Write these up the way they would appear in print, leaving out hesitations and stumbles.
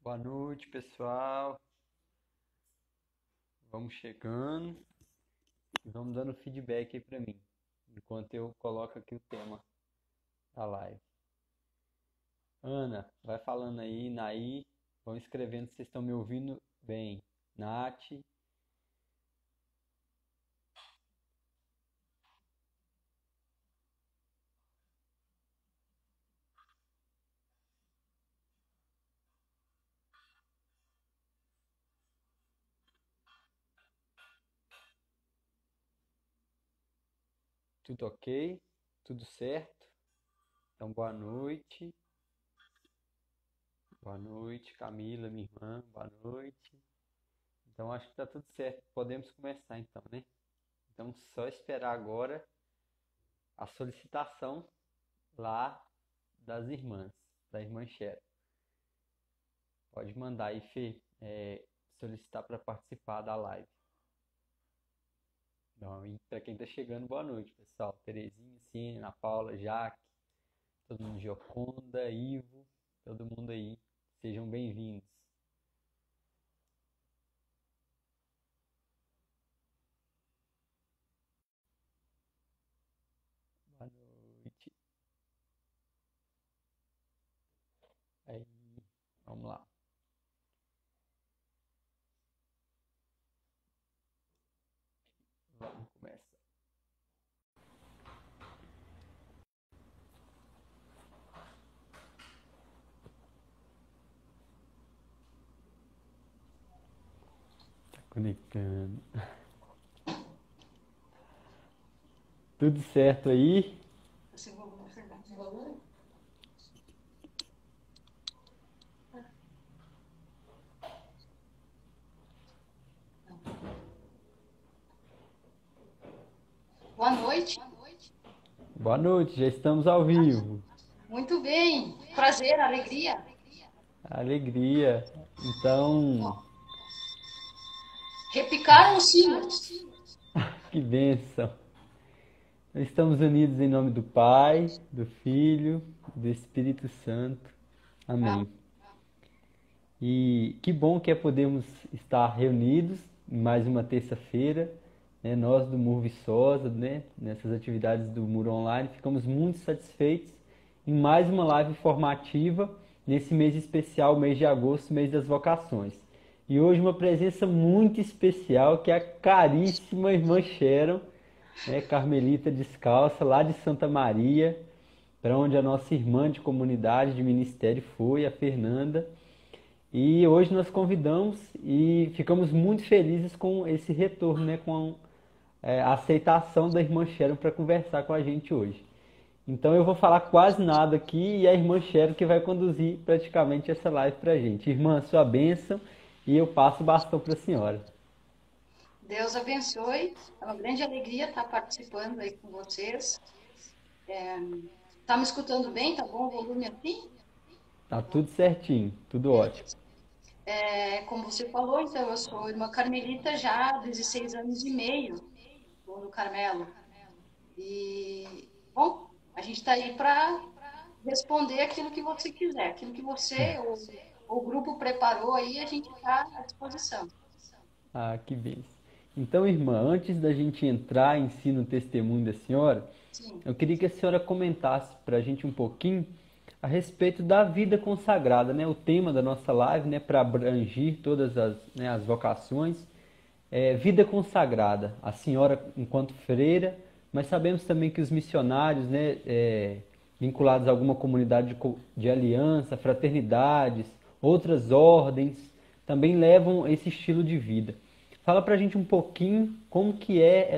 Boa noite, pessoal. Vamos chegando e vamos dando feedback aí pra mim, enquanto eu coloco aqui o tema da live. Ana, vai falando aí, Naí, vão escrevendo se vocês estão me ouvindo bem. Nath, tudo ok? Tudo certo? Então, boa noite. Boa noite, Camila, minha irmã, boa noite. Então, acho que tá tudo certo. Podemos começar então, né? Então, só esperar agora a solicitação lá das irmãs, da irmã Xera. Pode mandar aí, Fê, solicitar para participar da live. Então, e para quem está chegando, boa noite, pessoal. Terezinha, Cine, Ana Paula, Jaque, todo mundo, Gioconda, Ivo, todo mundo aí. Sejam bem-vindos. Boa noite. Aí, vamos lá. Vamos começar. Tá conectando. Tudo certo aí? Boa noite. Boa noite, já estamos ao vivo. Muito bem. Prazer, alegria. Alegria. Então, Repicaram os sinos. que bênção. Estamos unidos em nome do Pai, do Filho, do Espírito Santo. Ah, Amém. E que bom que é podermos estar reunidos em mais uma terça-feira, né? Nós do Muro Viçosa, né? Nessas atividades do Muro Online, ficamos muito satisfeitos em mais uma live formativa nesse mês especial, mês de agosto, mês das vocações. E hoje uma presença muito especial que é a caríssima irmã Sharon, né? Carmelita Descalça, lá de Santa Maria, para onde a nossa irmã de comunidade, de ministério foi, a Fernanda. E hoje nós convidamos e ficamos muito felizes com esse retorno, né, com a aceitação da irmã Sharon para conversar com a gente hoje. Então eu vou falar quase nada aqui e a irmã Sharon que vai conduzir praticamente essa live para a gente. Irmã, sua bênção e eu passo o bastão para a senhora. Deus abençoe. É uma grande alegria estar participando aí com vocês. Tá me escutando bem? Tá bom o volume aqui? Tá tudo certinho, tudo ótimo. Como você falou, então, eu sou irmã Carmelita já há 16 anos e meio, vou no Carmelo. E, bom, a gente está aí para responder aquilo que você quiser, aquilo que você ou o grupo preparou aí, a gente está à disposição. Ah, que bênção. Então, irmã, antes da gente entrar em si no testemunho da senhora, Sim. eu queria que a senhora comentasse para a gente um pouquinho a respeito da vida consagrada, né? O tema da nossa live, né, para abranger todas as, né, as vocações, é vida consagrada. A senhora enquanto freira, mas sabemos também que os missionários, né, vinculados a alguma comunidade de aliança, fraternidades, outras ordens, também levam esse estilo de vida. Fala pra gente um pouquinho como que é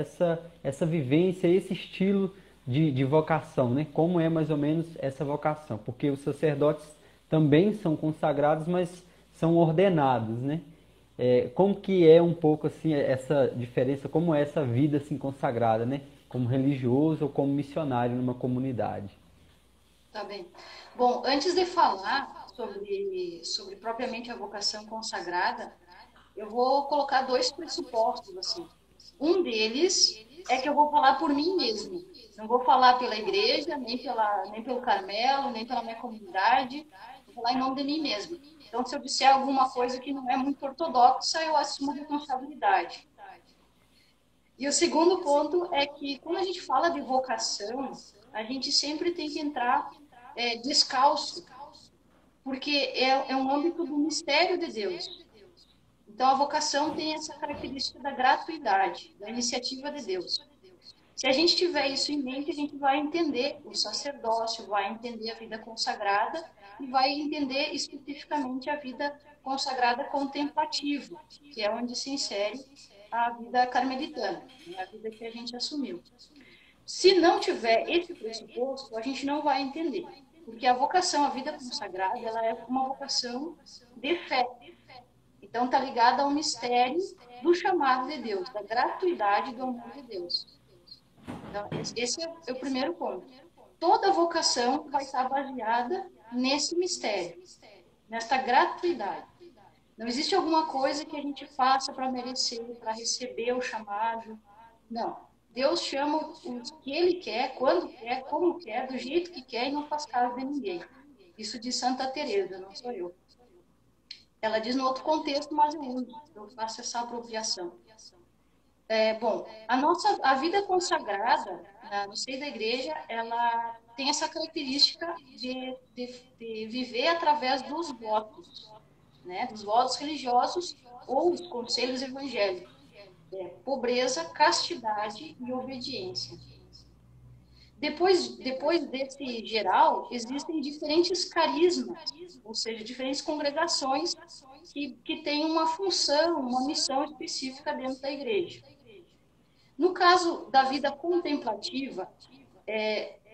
essa vivência, esse estilo de vocação, né? Como é mais ou menos essa vocação? Porque os sacerdotes também são consagrados, mas são ordenados, né? Como que é um pouco assim essa diferença, como é essa vida assim consagrada, né? Como religioso ou como missionário numa comunidade. Tá bem. Bom, antes de falar sobre propriamente a vocação consagrada, eu vou colocar dois pressupostos, assim. Um deles é que eu vou falar por mim mesmo. Não vou falar pela igreja, nem pelo Carmelo, nem pela minha comunidade. falar em nome de mim mesma. Então, se eu disser alguma coisa que não é muito ortodoxa, eu assumo a responsabilidade. E o segundo ponto é que, quando a gente fala de vocação, a gente sempre tem que entrar descalço, porque é um âmbito do mistério de Deus. Então, a vocação tem essa característica da gratuidade, da iniciativa de Deus. Se a gente tiver isso em mente, a gente vai entender o sacerdócio, vai entender a vida consagrada e vai entender especificamente a vida consagrada contemplativa, que é onde se insere a vida carmelitana, a vida que a gente assumiu. Se não tiver esse pressuposto, a gente não vai entender, porque a vocação, a vida consagrada, ela é uma vocação de fé. Então, está ligada ao mistério do chamado de Deus, da gratuidade do amor de Deus. Então, esse é o primeiro ponto. Toda vocação vai estar baseada nesse mistério, nesta gratuidade. Não existe alguma coisa que a gente faça para merecer, para receber o chamado. Não. Deus chama o que Ele quer, quando quer, como quer, do jeito que quer e não faz caso de ninguém. Isso diz Santa Teresa, não sou eu. Ela diz no outro contexto, mas eu faço essa apropriação. Bom, a vida consagrada no seio da igreja, ela tem essa característica de viver através dos votos, né? Dos votos religiosos ou dos conselhos evangélicos. Pobreza, castidade e obediência. Depois desse geral, existem diferentes carismas, ou seja, diferentes congregações que têm uma função, uma missão específica dentro da igreja. No caso da vida contemplativa,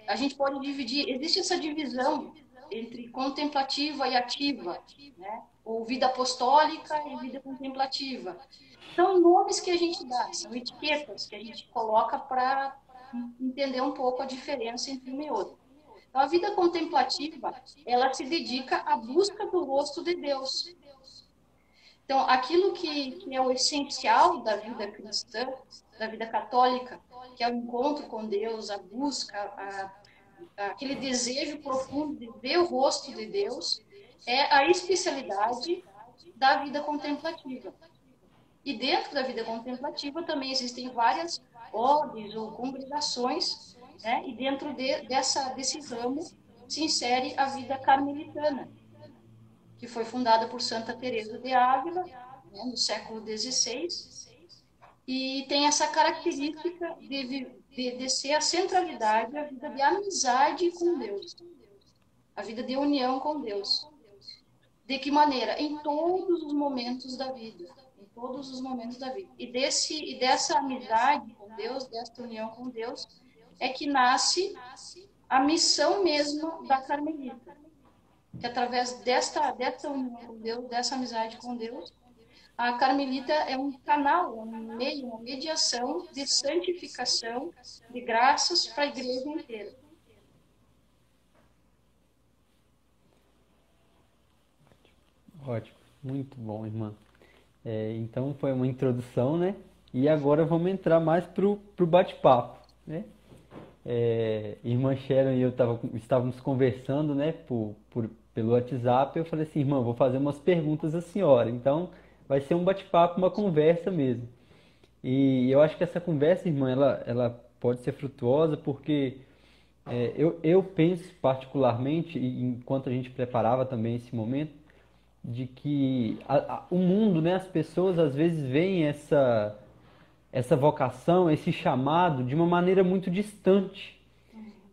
a gente pode dividir, existe essa divisão entre contemplativa e ativa, né? Ou vida apostólica e vida contemplativa. São nomes que a gente dá, são etiquetas que a gente coloca para entender um pouco a diferença entre uma e outra. Então, a vida contemplativa, ela se dedica à busca do rosto de Deus. Então, aquilo que é o essencial da vida cristã, da vida católica, que é o encontro com Deus, a busca, aquele desejo profundo de ver o rosto de Deus, é a especialidade da vida contemplativa. E dentro da vida contemplativa também existem várias ordens ou congregações, né? E dentro desse ramo se insere a vida carmelitana, que foi fundada por Santa Teresa de Ávila, né, no século XVI, e tem essa característica de ser a centralidade, a vida de amizade com Deus, a vida de união com Deus. De que maneira? Em todos os momentos da vida. Em todos os momentos da vida. E dessa amizade com Deus, dessa união com Deus, é que nasce a missão mesmo da carmelita. Que através dessa união com Deus, dessa amizade com Deus, a carmelita é um canal, um meio, uma mediação de santificação, de graças para a igreja inteira. Ótimo, muito bom, irmã. Então foi uma introdução, né? E agora vamos entrar mais pro bate-papo, né? Irmã Sharon e eu estávamos conversando, né? Pelo WhatsApp. Eu falei assim, irmã, vou fazer umas perguntas à senhora. Então vai ser um bate-papo, uma conversa mesmo. E eu acho que essa conversa, irmã, ela pode ser frutuosa porque eu penso particularmente, enquanto a gente preparava também esse momento, de que o mundo, né, as pessoas às vezes veem essa vocação, esse chamado de uma maneira muito distante.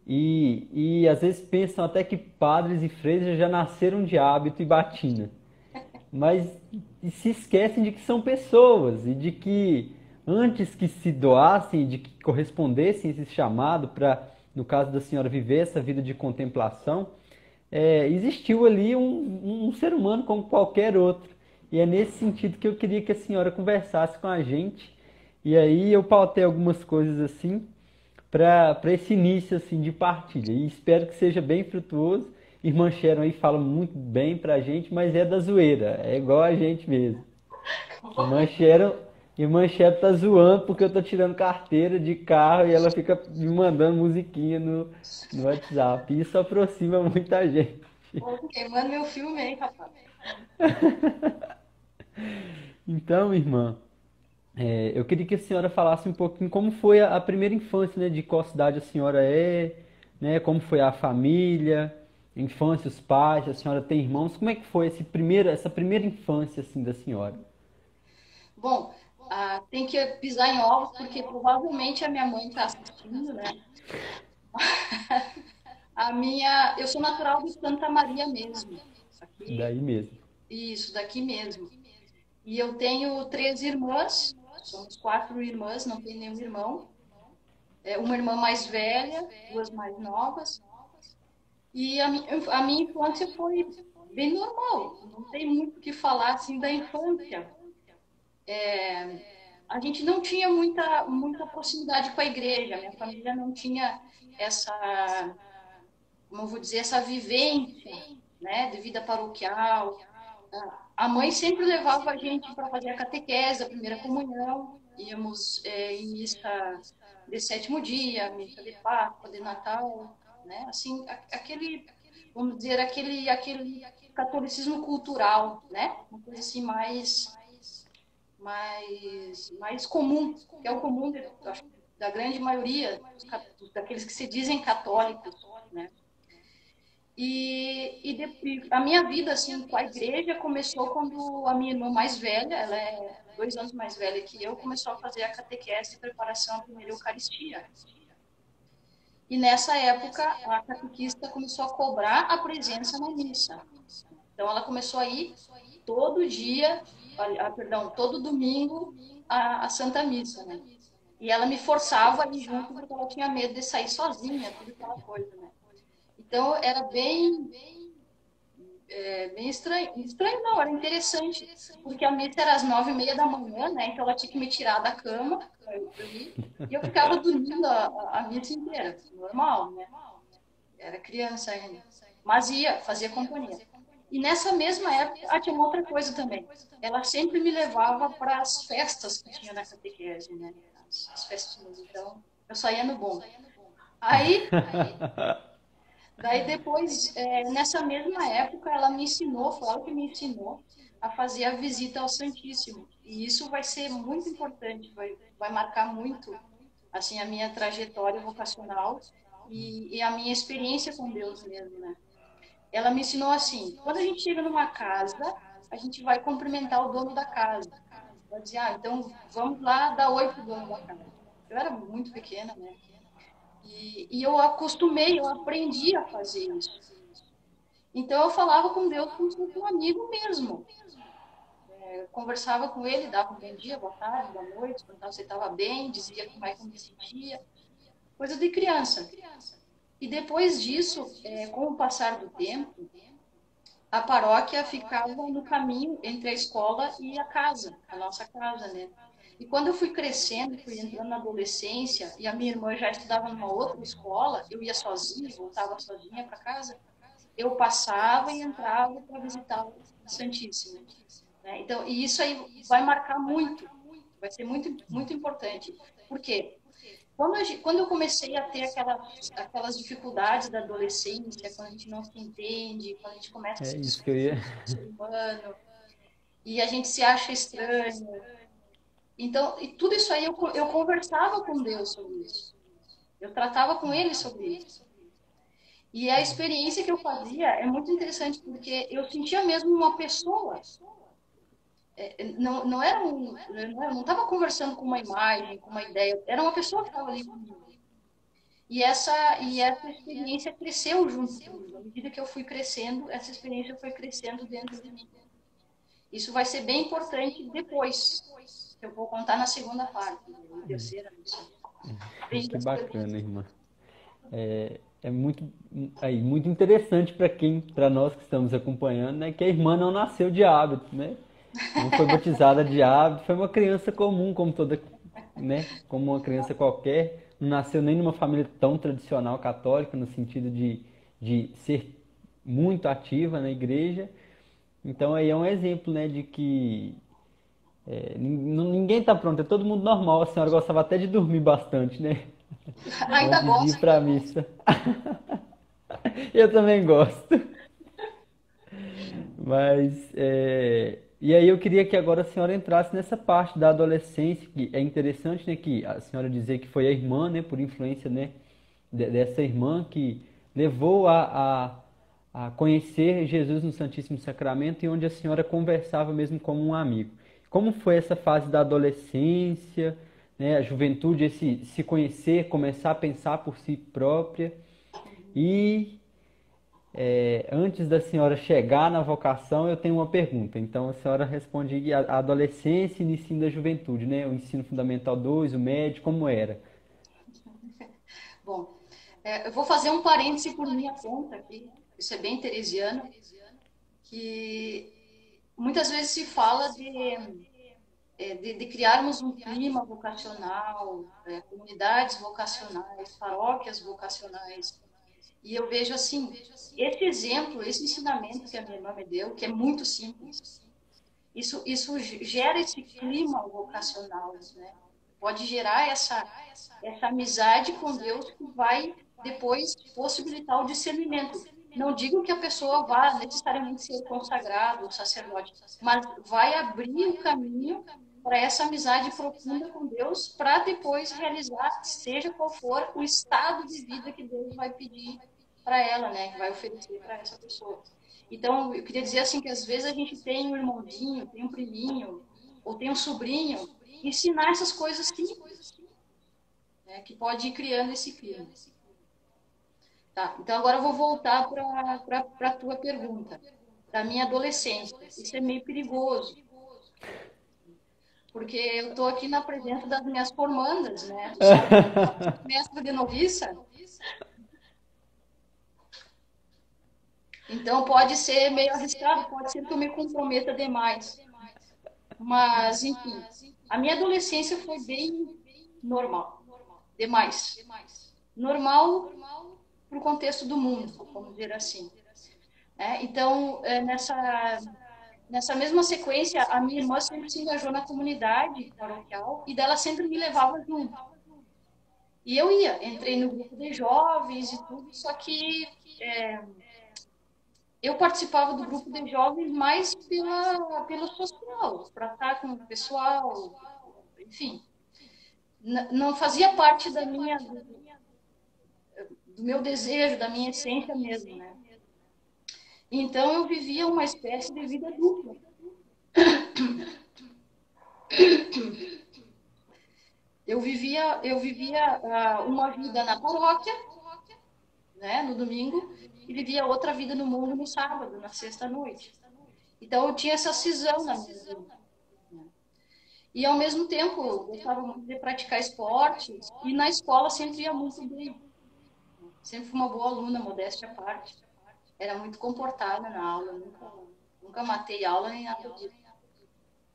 E às vezes pensam até que padres e freiras já nasceram de hábito e batina. Mas se esquecem de que são pessoas e de que antes que se doassem, de que correspondessem a esse chamado para, no caso da senhora, viver essa vida de contemplação, existiu ali um ser humano como qualquer outro. E é nesse sentido que eu queria que a senhora conversasse com a gente. E aí eu pautei algumas coisas assim para esse início assim, de partilha. E espero que seja bem frutuoso. Irmã Sharon aí fala muito bem pra gente, mas é da zoeira. É igual a gente mesmo. Irmã Sharon tá zoando porque eu tô tirando carteira de carro e ela fica me mandando musiquinha no WhatsApp. Isso aproxima muita gente. Pô, queimando meu filme aí, rapaz. Então, irmã, eu queria que a senhora falasse um pouquinho como foi a primeira infância, né? De qual cidade a senhora é, né? Como foi a família, a infância, os pais, a senhora tem irmãos. Como é que foi essa primeira infância, assim, da senhora? Bom, tem que pisar em ovos, porque provavelmente a minha mãe está assistindo, né? Eu sou natural de Santa Maria mesmo. Aqui, Daí mesmo. isso, daqui mesmo. E eu tenho três irmãs, somos quatro irmãs, não tenho nenhum irmão. Uma irmã mais velha, duas mais novas. E a minha infância foi bem normal, não tem muito o que falar assim da infância. A gente não tinha muita proximidade com a igreja, minha família não tinha essa, como eu vou dizer, essa vivência, né, de vida paroquial. A mãe sempre levava a gente para fazer a catequese, a primeira comunhão, íamos em missa de sétimo dia, missa de Páscoa, de Natal, né? Assim, aquele, vamos dizer, aquele catolicismo cultural, né? Uma coisa assim mais comum, que é o comum da grande maioria daqueles que se dizem católicos, né? E a minha vida assim com a igreja começou quando a minha irmã mais velha, ela é 2 anos mais velha que eu, começou a fazer a catequese de preparação à primeira Eucaristia. E nessa época a catequista começou a cobrar a presença na missa. Então ela começou a ir todo dia, perdão, todo domingo à Santa Missa, né? E ela me forçava a ir junto porque ela tinha medo de sair sozinha, tudo aquela coisa, né? Então era bem estranho. Estranho não, era interessante, porque a missa era às 9h30 da manhã, né? Então ela tinha que me tirar da cama para eu dormir, e eu ficava dormindo a missa inteira, normal, né? Era criança ainda. Mas fazia companhia. E nessa mesma época, tinha uma outra coisa também. Ela sempre me levava para as festas que tinha na catequese, né? As festinhas. Então, eu saía no bom. Aí, daí depois, nessa mesma época, ela me ensinou, foi ela que me ensinou a fazer a visita ao Santíssimo. E isso vai ser muito importante, vai marcar muito assim a minha trajetória vocacional e a minha experiência com Deus mesmo, né? Ela me ensinou assim: quando a gente chega numa casa, a gente vai cumprimentar o dono da casa. Vai dizer, então vamos lá dar oi pro dono da casa. Eu era muito pequena, né? E eu eu aprendi a fazer isso. Então eu falava com Deus como se fosse um amigo mesmo. Eu conversava com ele, dava um bom dia, boa tarde, boa noite, perguntava se estava bem, dizia como é que eu me sentia. Coisa de criança. E depois disso, com o passar do tempo, a paróquia ficava no caminho entre a escola e a casa, a nossa casa, né? E quando eu fui crescendo, fui entrando na adolescência, e a minha irmã já estudava numa outra escola, eu ia sozinha, voltava sozinha para casa, eu passava e entrava para visitar o Santíssimo, né? Então, e isso aí vai marcar muito, vai ser muito, muito importante. Por quê? Quando eu comecei a ter aquelas dificuldades da adolescência, quando a gente não se entende, quando a gente começa a É se isso que eu ia. descobrir como ser humano, e a gente se acha estranho. Então, e tudo isso aí eu conversava com Deus sobre isso. Eu tratava com Ele sobre isso. E a experiência que eu fazia é muito interessante, porque eu sentia mesmo uma pessoa. Não era não estava conversando com uma imagem, com uma ideia, era uma pessoa que estava ali comigo. E essa experiência cresceu junto comigo. À medida que eu fui crescendo, essa experiência foi crescendo dentro de mim. Isso vai ser bem importante depois. Eu vou contar na segunda parte, na terceira. Que bacana, irmã. É muito interessante para nós que estamos acompanhando, né, que a irmã não nasceu de hábito, né? Não foi batizada de hábito, foi uma criança comum, como toda, né, como uma criança qualquer. Não nasceu nem numa família tão tradicional católica, no sentido de ser muito ativa na igreja. Então aí é um exemplo, né, de que ninguém tá pronto, é todo mundo normal. A senhora gostava até de dormir bastante, né? Ainda Antes de ir gosto. para a missa. Eu também gosto. Mas, e aí eu queria que agora a senhora entrasse nessa parte da adolescência, que é interessante, né, que a senhora dizer que foi a irmã, né, por influência, né, dessa irmã que levou a conhecer Jesus no Santíssimo Sacramento e onde a senhora conversava mesmo como um amigo. Como foi essa fase da adolescência, né, a juventude, esse se conhecer, começar a pensar por si própria e antes da senhora chegar na vocação, eu tenho uma pergunta. Então, a senhora responde a adolescência e ensino da juventude, né? O ensino fundamental 2, o médio, como era? Bom, eu vou fazer um parêntese por minha conta aqui, isso é bem teresiano, que muitas vezes se fala de criarmos um clima vocacional, comunidades vocacionais, paróquias vocacionais. E eu vejo assim, esse exemplo, esse ensinamento que a minha irmã me deu, que é muito simples, isso gera esse clima vocacional, né? Pode gerar essa amizade com Deus que vai depois possibilitar o discernimento. Não digo que a pessoa vá necessariamente ser consagrado ou sacerdote, mas vai abrir o caminho para essa amizade profunda com Deus, para depois realizar, seja qual for o estado de vida que Deus vai pedir para ela, né, que vai oferecer para essa pessoa. Então, eu queria dizer assim que às vezes a gente tem um irmãozinho, tem um priminho, ou tem um sobrinho, ensinar essas coisas simples, né, que pode ir criando esse clima. Tá, então agora eu vou voltar para a tua pergunta, da minha adolescência. Isso é meio perigoso, porque eu estou aqui na presença das minhas formandas, né? Tu sabe que eu sou mestre de noviça, então pode ser meio arriscado, pode ser que eu me comprometa demais. Mas, enfim, a minha adolescência foi bem normal, demais. Normal para o contexto do mundo, vamos dizer assim. Então, nessa mesma sequência, a minha irmã sempre se engajou na comunidade paroquial e dela sempre me levava junto. E eu ia, entrei no grupo de jovens e tudo, só que eu participava do grupo de jovens mais pelo social, para estar com o pessoal, enfim. Não fazia parte do meu desejo, da minha essência mesmo, né? Então eu vivia uma espécie de vida dupla. Eu vivia uma vida na paróquia, né, no domingo, e vivia outra vida no mundo no sábado, na sexta-noite. Então eu tinha essa cisão na minha vida. E ao mesmo tempo eu gostava muito de praticar esportes e na escola sempre ia muito bem. Sempre fui uma boa aluna, modéstia à parte. Era muito comportada na aula, nunca matei aula nem nada disso.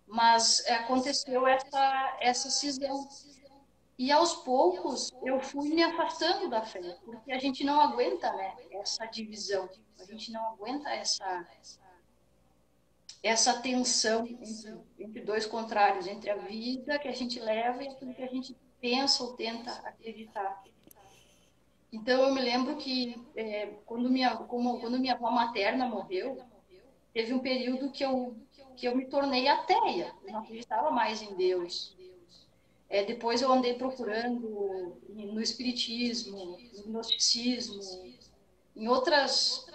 Mas aconteceu essa cisão. E aos poucos eu fui me afastando da fé, porque a gente não aguenta, né, essa divisão, a gente não aguenta essa tensão entre dois contrários, entre a vida que a gente leva e aquilo que a gente pensa ou tenta acreditar. Então eu me lembro que quando minha avó materna morreu, teve um período que eu me tornei ateia, eu não acreditava mais em Deus. Depois eu andei procurando no espiritismo, no gnosticismo, em outras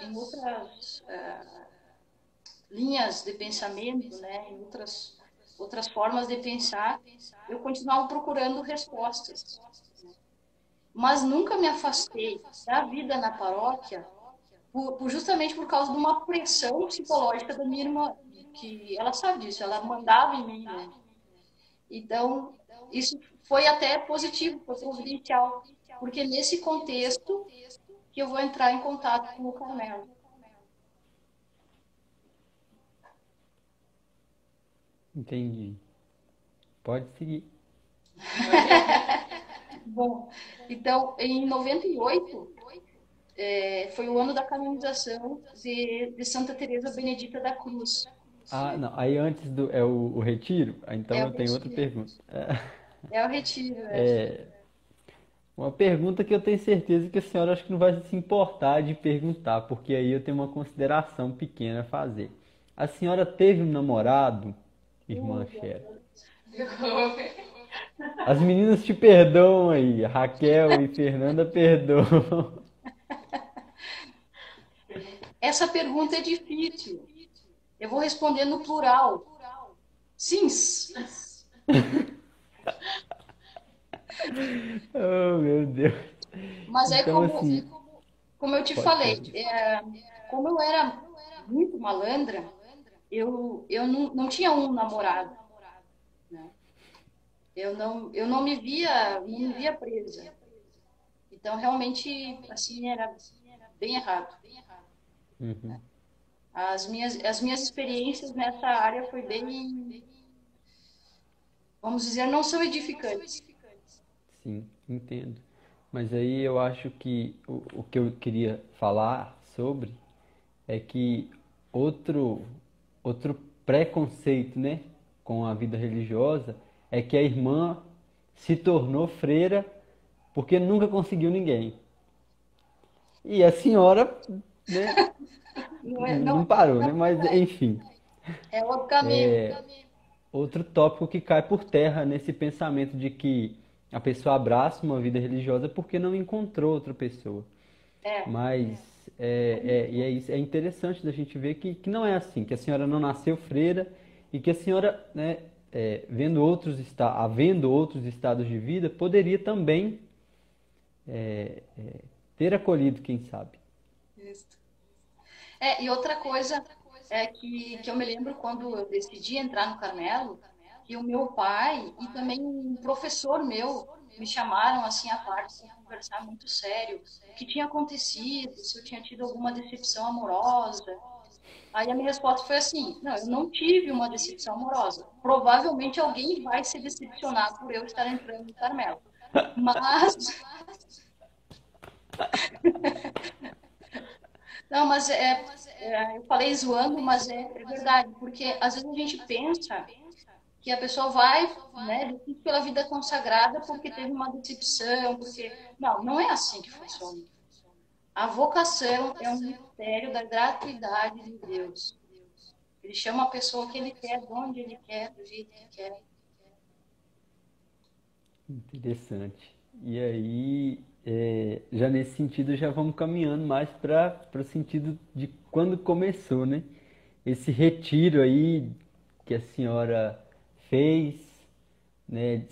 linhas de pensamento, né, em outras formas de pensar, eu continuava procurando respostas. Mas nunca me afastei da vida na paróquia, justamente por causa de uma pressão psicológica da minha irmã, que ela sabe disso, ela mandava em mim, né? Então, isso foi até positivo, foi providencial, porque nesse contexto que eu vou entrar em contato com o Carmelo. Entendi. Pode seguir. Bom, então, em 98, foi o ano da canonização de Santa Teresa Benedita da Cruz. Ah, não. Aí antes é o retiro? Então É o eu tenho outra retiro. pergunta. É o retiro, Uma pergunta que eu tenho certeza que a senhora acho que não vai se importar de perguntar, porque aí eu tenho uma consideração pequena a fazer. a senhora teve um namorado, irmã Meu Xera? Deus. As meninas te perdoam aí, Raquel e Fernanda perdoam. Essa pergunta é difícil. Eu vou responder no plural. Sims. Oh, meu Deus. Mas é Então, assim, como eu te pode falei, falar. como eu era muito malandra, eu não tinha um namorado, né? Eu não me via presa. Então, realmente, assim, era bem errado. Uhum. As minhas experiências nessa área foi bem, vamos dizer, não são edificantes. Sim, entendo. Mas aí eu acho que o que eu queria falar sobre é que outro, outro preconceito, né, com a vida religiosa é que a irmã se tornou freira porque nunca conseguiu ninguém. E a senhora, né, Não é, não não, parou, né? não, Mas enfim, é outro caminho. outro tópico que cai por terra nesse pensamento de que a pessoa abraça uma vida religiosa porque não encontrou outra pessoa. É, Mas e é, isso, é interessante da gente ver que não é assim, que a senhora não nasceu freira e que a senhora, né, havendo outros estados de vida, poderia também ter acolhido, quem sabe. isso. E outra coisa é que eu me lembro quando eu decidi entrar no Carmelo, que o meu pai e também um professor meu me chamaram assim à parte para conversar muito sério o que tinha acontecido, se eu tinha tido alguma decepção amorosa. Aí a minha resposta foi assim: não, eu não tive uma decepção amorosa. Provavelmente alguém vai se decepcionar por eu estar entrando no Carmelo. Mas, não, eu falei zoando, mas é verdade, porque às vezes a gente pensa que a pessoa vai, né, decide pela vida consagrada porque teve uma decepção, porque não é assim que funciona. A vocação é um mistério da gratuidade de Deus. Ele chama a pessoa que ele quer, de onde ele quer, do jeito que quer. Interessante. E aí, já nesse sentido, já vamos caminhando mais para o sentido de quando começou, né? Esse retiro aí que a senhora fez, né,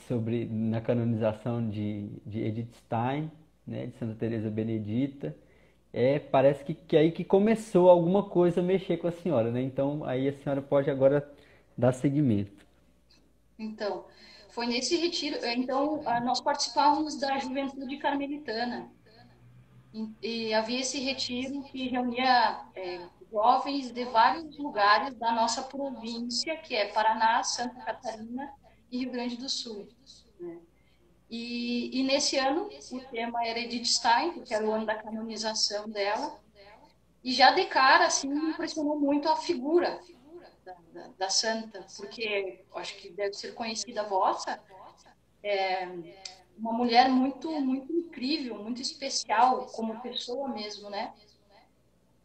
na canonização de Edith Stein, né, de Santa Teresa Benedita, parece que aí que começou alguma coisa a mexer com a senhora, né? Então aí a senhora pode agora dar seguimento. Então, foi nesse retiro. Então, nós participávamos da Juventude Carmelitana. E havia esse retiro que reunia jovens de vários lugares da nossa província, que é Paraná, Santa Catarina e Rio Grande do Sul, né? E nesse ano, o tema era Edith Stein, porque era o ano da canonização dela. E já de cara, assim, me impressionou muito a figura da santa, porque acho que deve ser conhecida a vossa, uma mulher muito incrível, muito especial como pessoa mesmo, né?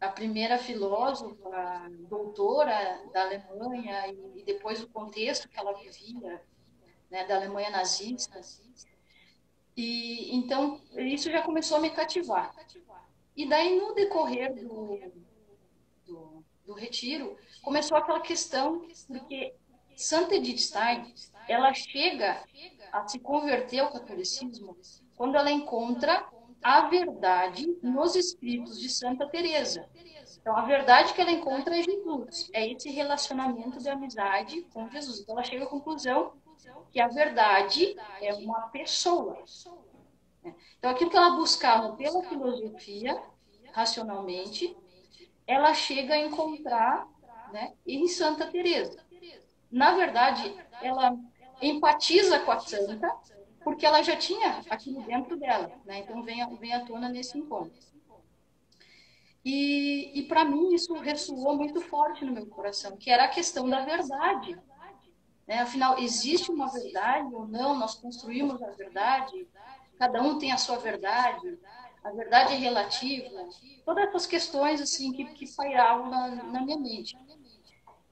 A primeira filósofa, doutora da Alemanha e depois o contexto que ela vivia, né, da Alemanha nazista. E então isso já começou a me cativar. E daí no decorrer do retiro começou aquela questão porque Santa Edith Stein ela chega a se converter ao catolicismo quando ela encontra a verdade nos escritos de Santa Teresa. Então, a verdade que ela encontra é Jesus, é esse relacionamento de amizade com Jesus. Então, ela chega à conclusão que a verdade é uma pessoa. Então, aquilo que ela buscava pela filosofia, racionalmente, ela chega a encontrar, né, em Santa Teresa. Na verdade, ela empatiza com a santa, porque ela já tinha aquilo dentro dela, né? Então vem à tona nesse encontro. E para mim isso ressoou muito forte no meu coração, que era a questão da verdade, né? Afinal, existe uma verdade ou não? Nós construímos a verdade? Cada um tem a sua verdade? A verdade é relativa? Todas essas questões assim que pairavam na minha mente.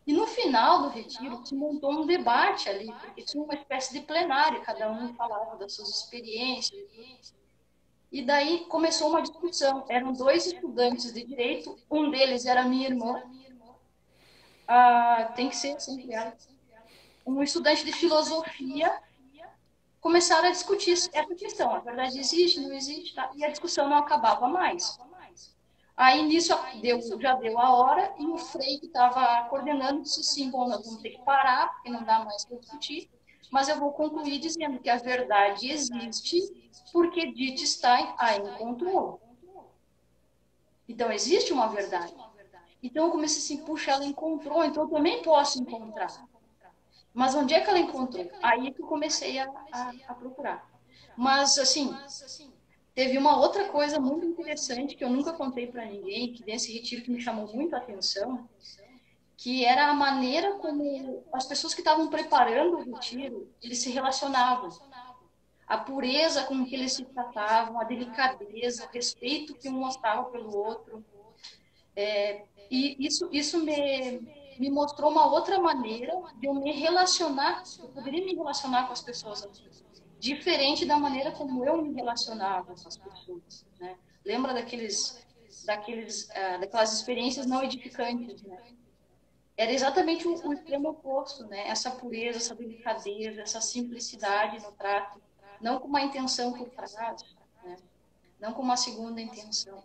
E no final do retiro se montou um debate ali, porque tinha uma espécie de plenário, cada um falava das suas experiências. E daí começou uma discussão. Eram dois estudantes de direito, um deles era minha irmã, tem que ser sempre ela, um estudante de filosofia. Começaram a discutir essa questão. A verdade existe, não existe, tá? E a discussão não acabava mais. Aí nisso já deu a hora e o Frei que estava coordenando disse assim, bom, nós vamos ter que parar, porque não dá mais para discutir, mas eu vou concluir dizendo que a verdade existe porque dita está a encontrou. Então existe uma verdade. Então eu comecei assim, puxa, ela encontrou, então eu também posso encontrar. Mas onde é que ela encontrou? Aí que eu comecei a procurar. Mas, assim, teve uma outra coisa muito interessante que eu nunca contei para ninguém, que nesse retiro que me chamou muito a atenção, que era a maneira como as pessoas que estavam preparando o retiro, eles se relacionavam. A pureza com que eles se tratavam, a delicadeza, o respeito que um mostrava pelo outro. E isso me mostrou uma outra maneira de eu me relacionar, eu poderia me relacionar com as pessoas aqui, diferente da maneira como eu me relacionava com as pessoas, né? Lembra daquelas experiências não edificantes, né? Era exatamente o extremo oposto, né? Essa pureza, essa delicadeza, essa simplicidade no trato, não com uma intenção por trás, né? Não com uma segunda intenção.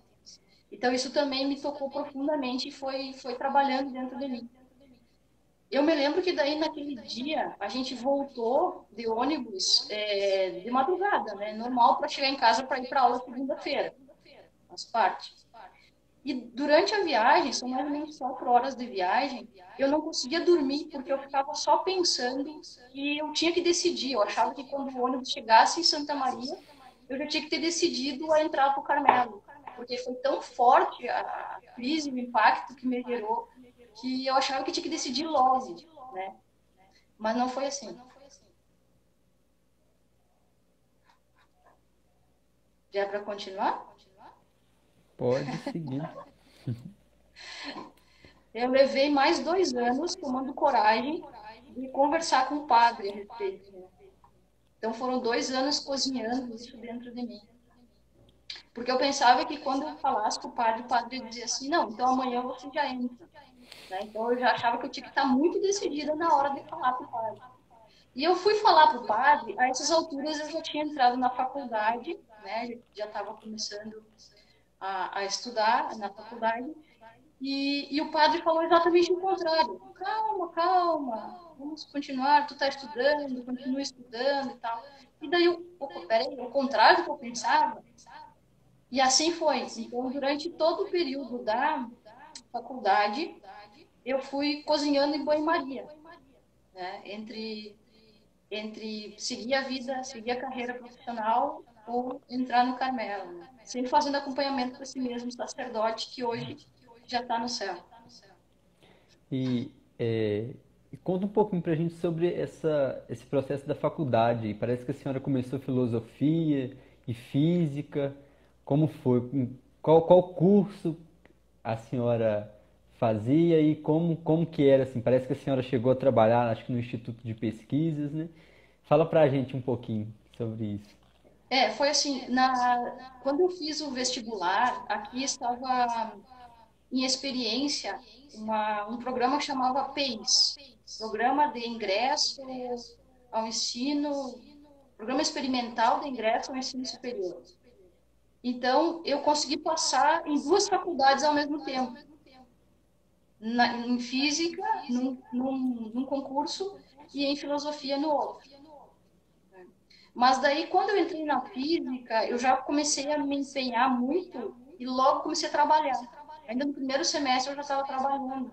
Então, isso também me tocou profundamente e foi trabalhando dentro de mim. Eu me lembro que daí, naquele dia, a gente voltou de ônibus de madrugada, né? Normal para chegar em casa para ir para aula segunda-feira, faz parte. E durante a viagem, são mais ou menos 4 horas de viagem, eu não conseguia dormir porque eu ficava só pensando que eu tinha que decidir. Eu achava que quando o ônibus chegasse em Santa Maria, eu já tinha que ter decidido a entrar para o Carmelo, porque foi tão forte a crise, o impacto que me gerou, que eu achava que tinha que decidir logo, né? Mas não foi assim. Já é para continuar? Pode seguir. Eu levei mais 2 anos tomando coragem de conversar com o padre a respeito, né? Então foram 2 anos cozinhando isso dentro de mim. Porque eu pensava que quando eu falasse com o padre dizia assim, não, então amanhã você já entra. Né? Então eu já achava que eu tinha que estar muito decidida na hora de falar com o padre. E eu fui falar para o padre, a essas alturas eu já tinha entrado na faculdade, né? Já estava começando a estudar na faculdade, e o padre falou exatamente o contrário. Calma, calma, vamos continuar, tu está estudando, continua estudando e tal. E daí, peraí, o contrário do que eu pensava. E assim foi. Então, durante todo o período da faculdade, eu fui cozinhando em banho-maria, né? Entre seguir a vida, seguir a carreira profissional ou entrar no Carmelo, né? Sempre fazendo acompanhamento para esse mesmo sacerdote que hoje já está no céu. E, e conta um pouquinho pra gente sobre esse processo da faculdade. Parece que a senhora começou filosofia e física. Como foi? Qual curso a senhora fazia e como que era assim? Parece que a senhora chegou a trabalhar, acho que no Instituto de Pesquisas, né? Fala pra gente um pouquinho sobre isso. Foi assim, quando eu fiz o vestibular, aqui estava em experiência um programa que chamava PEIS, Programa de Ingresso ao Ensino, Programa Experimental de Ingresso ao Ensino Superior. Então, eu consegui passar em 2 faculdades ao mesmo tempo. Em física, num concurso, e em filosofia no outro. Mas daí, quando eu entrei na física, eu já comecei a me empenhar muito e logo comecei a trabalhar. Ainda no primeiro semestre eu já estava trabalhando.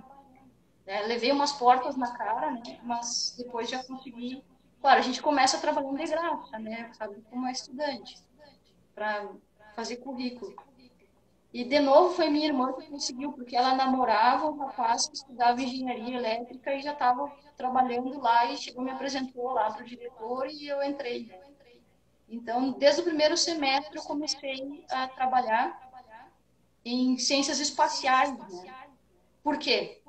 Né? Levei umas portas na cara, né? Mas depois já consegui. Claro, a gente começa trabalhando de graça, né? Sabe, como é estudante, para fazer currículo. E de novo foi minha irmã que conseguiu, porque ela namorava um rapaz que estudava engenharia elétrica e já estava trabalhando lá e chegou me apresentou lá para o diretor e eu entrei. Né? Então, desde o primeiro semestre eu comecei a trabalhar em ciências espaciais. Né? Por quê?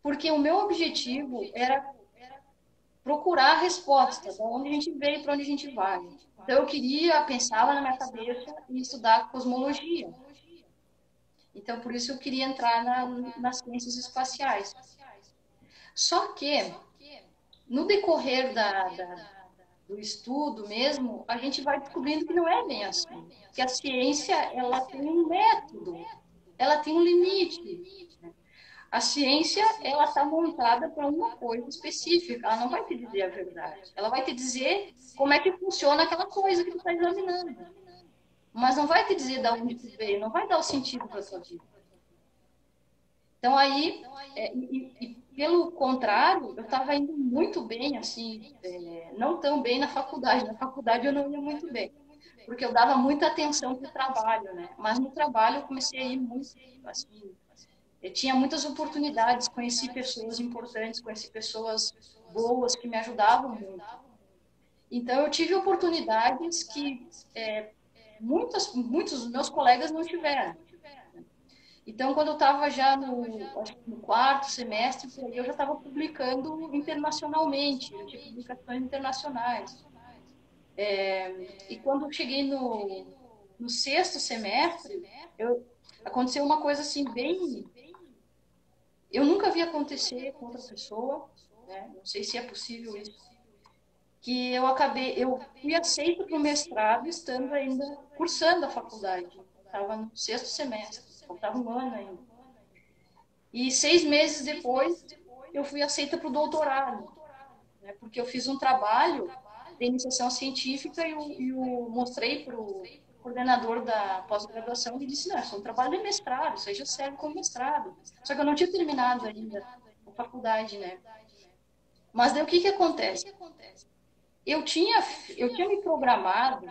porque o meu objetivo era procurar a resposta, de onde a gente veio e para onde a gente vai. Então, eu queria, pensava na minha cabeça em estudar cosmologia. Então, por isso eu queria entrar nas ciências espaciais. Só que, no decorrer do estudo mesmo, a gente vai descobrindo que não é bem assim. Que a ciência, ela tem um método, ela tem um limite. A ciência, ela está montada para uma coisa específica, ela não vai te dizer a verdade. Ela vai te dizer como é que funciona aquela coisa que tu está examinando. Mas não vai te dizer de onde tu veio, não vai dar o sentido para a tua vida. Então, aí, pelo contrário, eu estava indo muito bem, assim, não tão bem na faculdade. Na faculdade eu não ia muito bem, porque eu dava muita atenção para o trabalho, né? Mas no trabalho eu comecei a ir muito, assim, eu tinha muitas oportunidades, conheci pessoas importantes, conheci pessoas boas que me ajudavam muito. Então, eu tive oportunidades que muitos dos meus colegas não tiveram. Então, quando eu estava já no quarto semestre, eu já estava publicando internacionalmente, eu tinha publicações internacionais. E quando eu cheguei no sexto semestre, aconteceu uma coisa assim bem... Eu nunca vi acontecer com outra pessoa, né? Não sei se é possível isso, que eu fui aceita para o mestrado estando ainda cursando a faculdade. Estava no sexto semestre, faltava um ano ainda. E 6 meses depois, eu fui aceita para o doutorado, né? Porque eu fiz um trabalho de iniciação científica e eu mostrei para o coordenador da pós-graduação e disse, não, isso é um trabalho de mestrado, isso aí já serve como mestrado. Só que eu não tinha terminado ainda a faculdade, né? Mas daí o que que acontece? Eu tinha, eu tinha me programado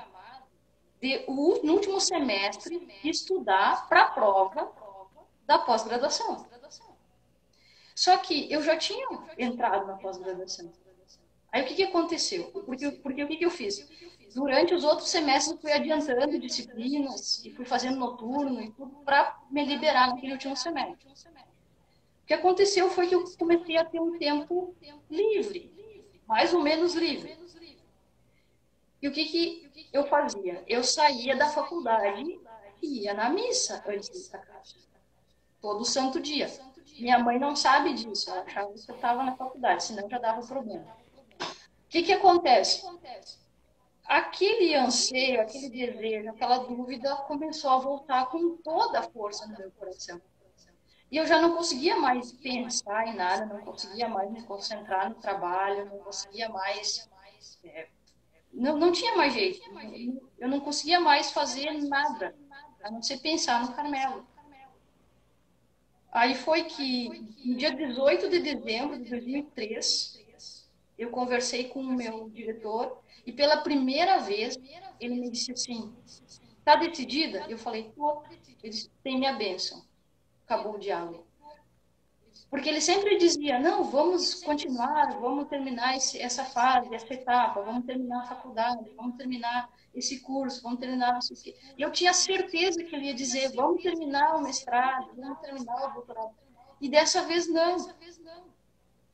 no último semestre estudar para a prova da pós-graduação. Só que eu já tinha entrado na pós-graduação. Aí o que que aconteceu? Porque o que que eu fiz? Durante os outros semestres eu fui adiantando disciplinas e fui fazendo noturno e tudo para me liberar naquele último semestre. O que aconteceu foi que eu comecei a ter um tempo livre, mais ou menos livre. E o que que eu fazia? Eu saía da faculdade e ia na missa antes de ir para casa. Todo santo dia. Minha mãe não sabe disso, ela achava que eu estava na faculdade, senão já dava problema. O que que acontece? Aquele anseio, aquele desejo, aquela dúvida começou a voltar com toda a força no meu coração. E eu já não conseguia mais pensar em nada, não conseguia mais me concentrar no trabalho, não conseguia mais... não tinha mais jeito. Eu não conseguia mais fazer nada, a não ser pensar no Carmelo. Aí foi que, no dia 18 de dezembro de 2003, eu conversei com o meu diretor e pela primeira vez ele me disse assim, tá decidida? Eu falei, tô. Ele disse, tem minha bênção. Acabou o diálogo. Porque ele sempre dizia, não, vamos continuar, vamos terminar essa fase, essa etapa, vamos terminar a faculdade, vamos terminar esse curso, vamos terminar não sei o quê. E eu tinha certeza que ele ia dizer, vamos terminar o mestrado, vamos terminar o doutorado. E dessa vez não.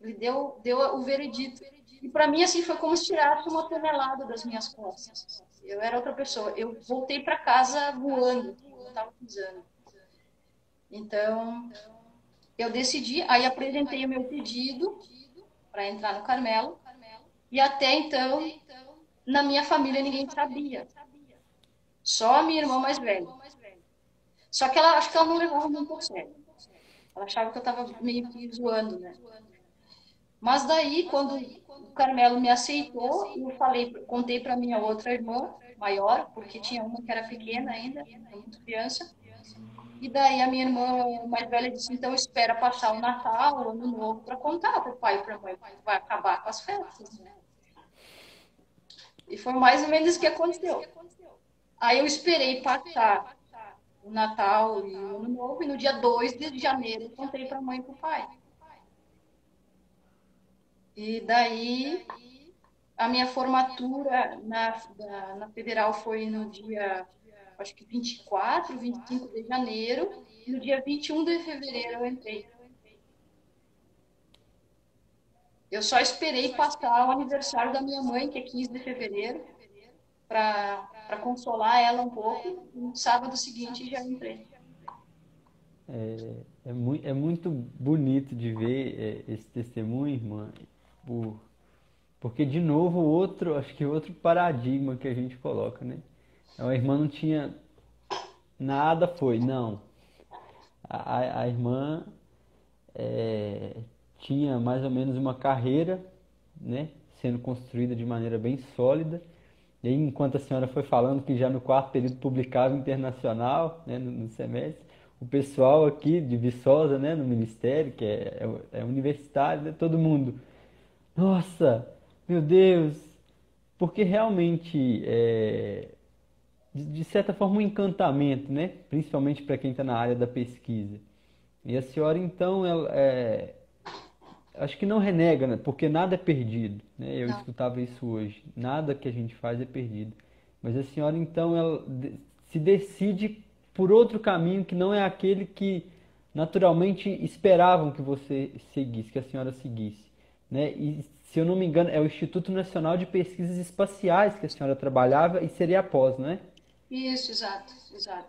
Ele deu o veredito. E para mim, assim, foi como se tirasse uma tonelada das minhas costas. Eu era outra pessoa. Eu voltei para casa voando, não estava pisando. Então, eu decidi, aí apresentei o meu pedido para entrar no Carmelo. E até então, na minha família, ninguém sabia. Só a minha irmã mais velha. Só que acho que ela não levava muito a sério. Ela achava que eu estava meio que zoando, né? Mas daí, quando o Carmelo me aceitou, eu contei para minha outra irmã maior, porque tinha uma que era pequena ainda, muito criança. E daí a minha irmã mais velha disse, então espera passar o Natal, o Ano Novo, para contar para o pai e para a mãe, porque vai acabar com as festas, né? E foi mais ou menos isso que aconteceu. Aí eu esperei passar o Natal e o Ano Novo, e no dia 2 de janeiro eu contei para a mãe e para o pai. E daí a minha formatura na Federal foi no dia, acho que 24, 25 de janeiro. E no dia 21 de fevereiro eu entrei. Eu só esperei passar o aniversário da minha mãe, que é 15 de fevereiro, para consolar ela um pouco. No sábado seguinte já entrei. É muito bonito de ver esse testemunho, irmã, por, porque, de novo, acho que outro paradigma que a gente coloca, né? A irmã não tinha nada, foi, não. A irmã tinha mais ou menos uma carreira, né, sendo construída de maneira bem sólida. E aí, enquanto a senhora foi falando que já no quarto período publicava internacional, né, no semestre, o pessoal aqui de Viçosa, né, no ministério, que é universitário, né, todo mundo, nossa, meu Deus, porque realmente de certa forma um encantamento, né, principalmente para quem está na área da pesquisa. E a senhora então, acho que não renega, né? Porque nada é perdido, né? Eu Não, escutava isso hoje. Nada que a gente faz é perdido. Mas a senhora então se decide por outro caminho que não é aquele que naturalmente esperavam que você seguisse, que a senhora seguisse, né? E se eu não me engano, é o Instituto Nacional de Pesquisas Espaciais que a senhora trabalhava e seria após, né? isso, exato, exato.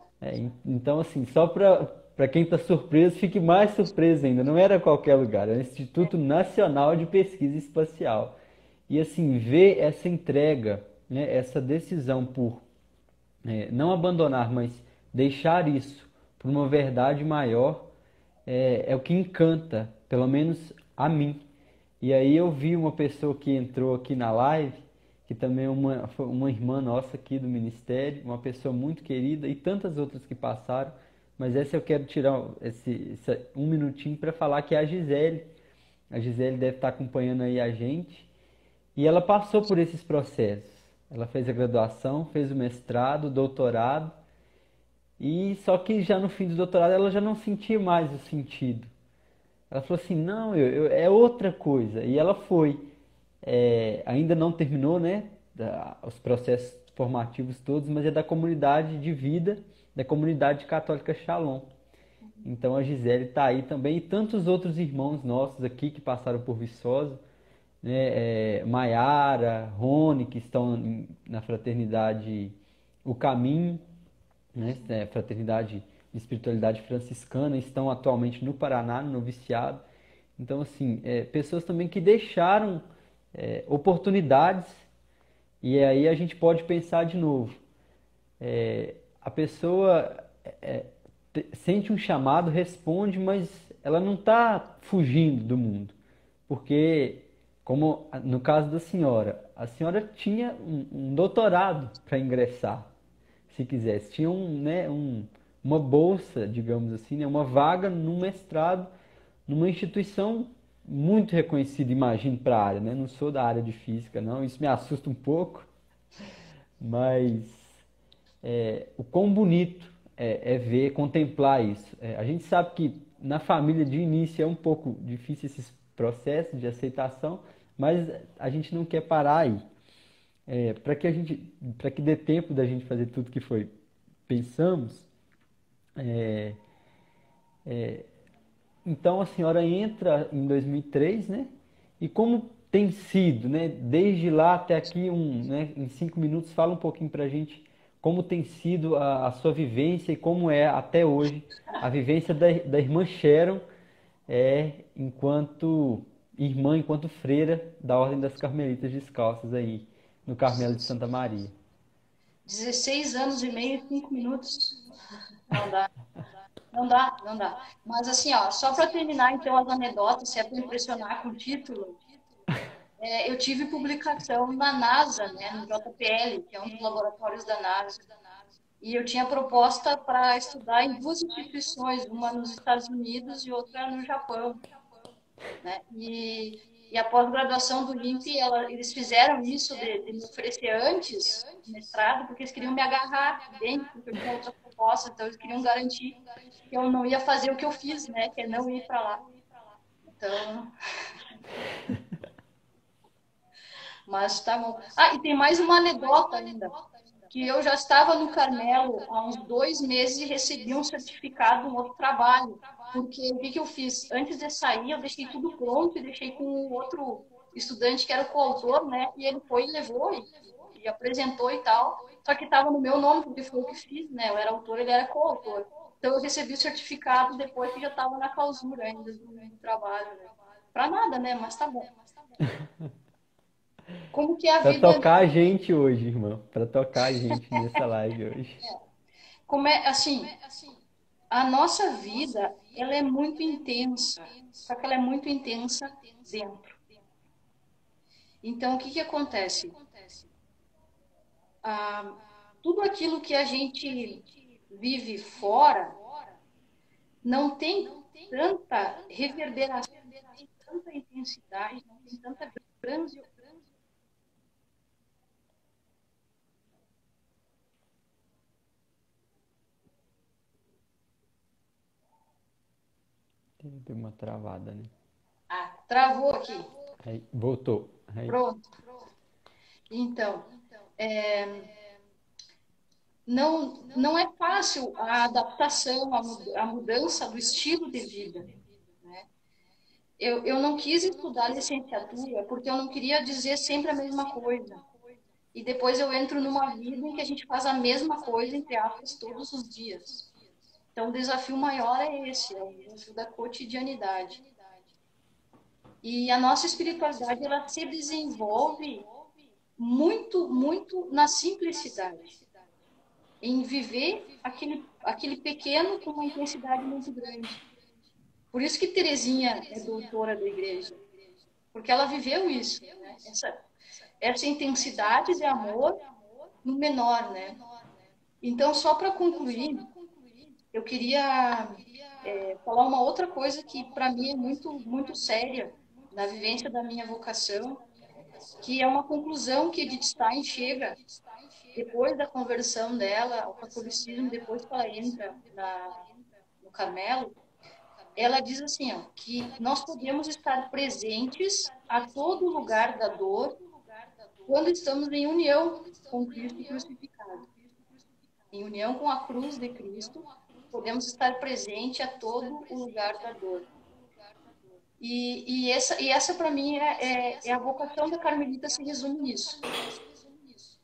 Então, assim, só para quem está surpreso, fique mais surpreso ainda. Não era qualquer lugar, era o Instituto Nacional de Pesquisa Espacial. E, assim, ver essa entrega, né, essa decisão por não abandonar, mas deixar isso por uma verdade maior, é o que encanta, pelo menos a mim. E aí eu vi uma pessoa que entrou aqui na live, que também é foi uma irmã nossa aqui do ministério, uma pessoa muito querida, e tantas outras que passaram, mas essa eu quero tirar um minutinho para falar que é a Gisele. A Gisele deve estar acompanhando aí a gente, e ela passou por esses processos. Ela fez a graduação, fez o mestrado, o doutorado, e só que já no fim do doutorado ela já não sentia mais o sentido. Ela falou assim, não, é outra coisa. E ela foi. Ainda não terminou, né? Os processos formativos todos, mas é da comunidade de vida, da comunidade católica Shalom. Então a Gisele está aí também, e tantos outros irmãos nossos aqui que passaram por Viçosa, né? Maiara, Rony, que estão na fraternidade O Caminho, né? Fraternidade de Espiritualidade Franciscana, estão atualmente no Paraná, no noviciado. Então, assim, pessoas também que deixaram oportunidades, e aí a gente pode pensar de novo. A pessoa sente um chamado, responde, mas ela não está fugindo do mundo. Porque, como no caso da senhora, a senhora tinha um doutorado para ingressar, se quisesse. Tinha uma bolsa, digamos assim, né, uma vaga no mestrado numa instituição muito reconhecida, imagino, para a área, né? Não sou da área de física, não. Isso me assusta um pouco, mas o quão bonito ver, contemplar isso. A gente sabe que na família de início é um pouco difícil esses processos de aceitação, mas a gente não quer parar aí. Para que dê tempo da gente fazer tudo que foi pensamos, então a senhora entra em 2003, né? E como tem sido, né? Desde lá até aqui, né? Em 5 minutos, fala um pouquinho para a gente como tem sido a sua vivência e como é até hoje a vivência da irmã Sharon enquanto irmã, enquanto freira da Ordem das Carmelitas Descalças aí no Carmelo de Santa Maria. 16 anos e meio, 5 minutos. Não dá, não dá, não dá. Mas assim, ó, só para terminar então as anedotas, se é para impressionar com o título, eu tive publicação na NASA, né, no JPL, que é um dos laboratórios da NASA. E eu tinha proposta para estudar em duas instituições, uma nos Estados Unidos e outra no Japão, né? E a pós-graduação do INPE, eles fizeram isso de me oferecer antes do mestrado, porque eles queriam me agarrar bem, porque eu tinha outra proposta, então eles queriam garantir que eu não ia fazer o que eu fiz, né? Que é não ir para lá. Então, mas tá bom. Ah, e tem mais uma anedota ainda. que eu já estava no Carmelo há uns 2 meses e recebi um certificado de um outro trabalho. Porque o que que eu fiz? Antes de sair, eu deixei tudo pronto e deixei com o outro estudante que era o coautor, né? E ele foi e levou e apresentou e tal. Só que estava no meu nome, porque foi eu que fiz, né? Eu era autor, ele era coautor. Então eu recebi o certificado depois que já estava na clausura ainda do trabalho, né? Para nada, né? Mas tá bom. Como que é a Pra vida? tocar a gente hoje, irmão. Pra tocar a gente nessa live hoje. Como é assim? A nossa vida, ela é muito intensa, só que ela é muito intensa dentro. Então, o que que acontece? Ah, tudo aquilo que a gente vive fora não tem tanta reverberação, não tem tanta intensidade, não tem tanta grandiosidade. Deu uma travada, né? Ah, travou aqui. Aí, voltou. Aí, Pronto. Então, não é fácil a adaptação, a mudança do estilo de vida. Né? Eu não quis estudar licenciatura porque eu não queria dizer sempre a mesma coisa. E depois eu entro numa vida em que a gente faz a mesma coisa, entre aspas, todos os dias. Então, o desafio maior é esse, é o desafio da cotidianidade. E a nossa espiritualidade, ela se desenvolve muito na simplicidade, em viver aquele pequeno com uma intensidade muito grande. Por isso que Teresinha é doutora da igreja, porque ela viveu isso, né? Essa intensidade de amor no menor, né? Então, só para concluir, eu queria falar uma outra coisa que para mim é muito séria na vivência da minha vocação, que é uma conclusão que Edith Stein chega depois da conversão dela ao catolicismo, depois que ela entra no Carmelo. Ela diz assim, ó, que nós podemos estar presentes a todo lugar da dor quando estamos em união com Cristo crucificado. Em união com a cruz de Cristo, podemos estar presente a todo o lugar da dor. E essa para mim, é a vocação da Carmelita, se resume nisso.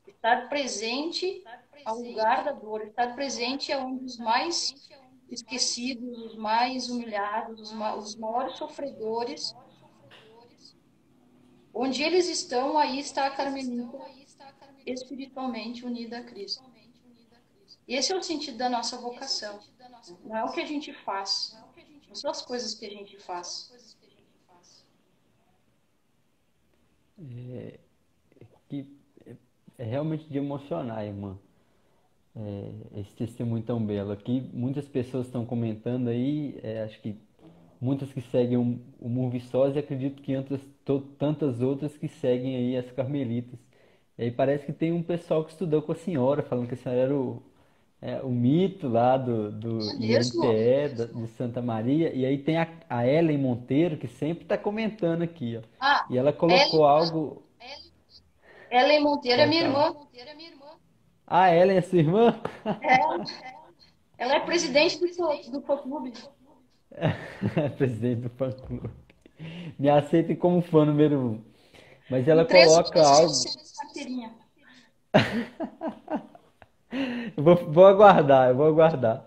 Estar presente ao lugar da dor, estar presente aonde os mais esquecidos, os mais humilhados, os maiores sofredores, onde eles estão, aí está a Carmelita espiritualmente unida a Cristo. Esse é o sentido da nossa vocação. Não é o que a gente faz, não são as coisas que a gente faz. que é realmente de emocionar, irmã. Esse testemunho tão belo aqui. Muitas pessoas estão comentando aí, acho que muitas que seguem o Murvi Sós e acredito que tantas outras que seguem aí as Carmelitas. E aí parece que tem um pessoal que estudou com a senhora, falando que a senhora era o mito lá do É mesmo? IMPE, de Santa Maria. E aí tem a Ellen Monteiro, que sempre está comentando aqui, ó. Ah, E ela Ellen, colocou algo. Ellen Monteiro é Pode minha falar. irmã. A Ellen é sua irmã? Ela é presidente do fã-clube. Presidente do fã-clube. Me aceitem como fã número um. Mas Em ela 3 coloca meses eu algo. sei de carteirinha. Vou aguardar, eu vou aguardar.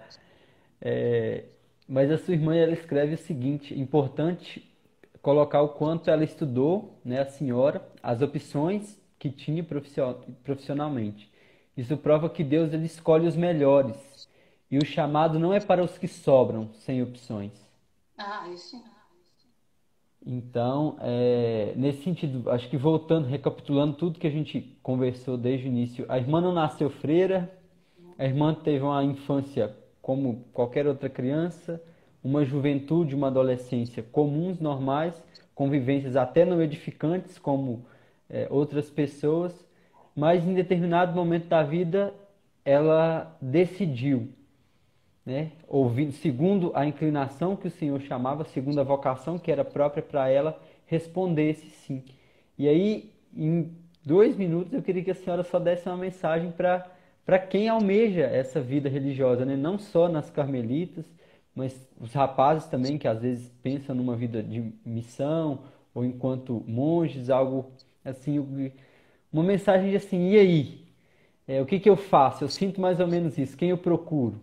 É, mas a sua irmã, ela escreve o seguinte: importante colocar o quanto ela estudou, né, a senhora, as opções que tinha profissionalmente. Isso prova que Deus ele escolhe os melhores. E o chamado não é para os que sobram sem opções. Ah, isso. Então, nesse sentido, acho que voltando, recapitulando tudo que a gente conversou desde o início, a irmã não nasceu freira, a irmã teve uma infância como qualquer outra criança, uma juventude, uma adolescência comuns, normais, convivências até não edificantes como outras pessoas, mas em determinado momento da vida ela decidiu, né, ouvindo, segundo a inclinação que o Senhor chamava, segundo a vocação que era própria para ela, respondesse sim. E aí, em 2 minutos, eu queria que a senhora só desse uma mensagem para para quem almeja essa vida religiosa, né? Não só nas carmelitas, mas os rapazes também que às vezes pensam numa vida de missão ou enquanto monges, algo assim, uma mensagem de assim, e aí? O que que eu faço? Eu sinto mais ou menos isso. Quem eu procuro?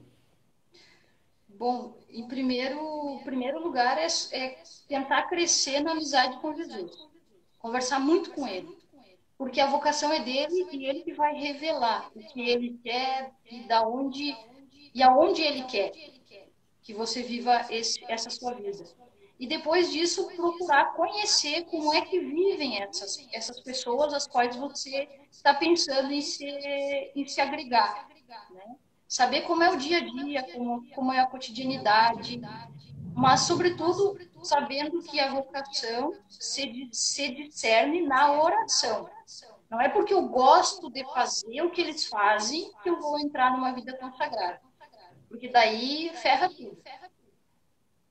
Bom, primeiro lugar é tentar crescer na amizade com Jesus. Conversar muito com ele. Porque a vocação é dele e ele que vai revelar o que ele quer e aonde ele quer que você viva essa sua vida. E depois disso, procurar conhecer como é que vivem essas pessoas às quais você está pensando em se agregar, né? Saber como é o dia a dia, como é a cotidianidade, mas, sobretudo, sabendo que a vocação se discerne na oração. Não é porque eu gosto de fazer o que eles fazem que eu vou entrar numa vida consagrada. Porque daí ferra tudo.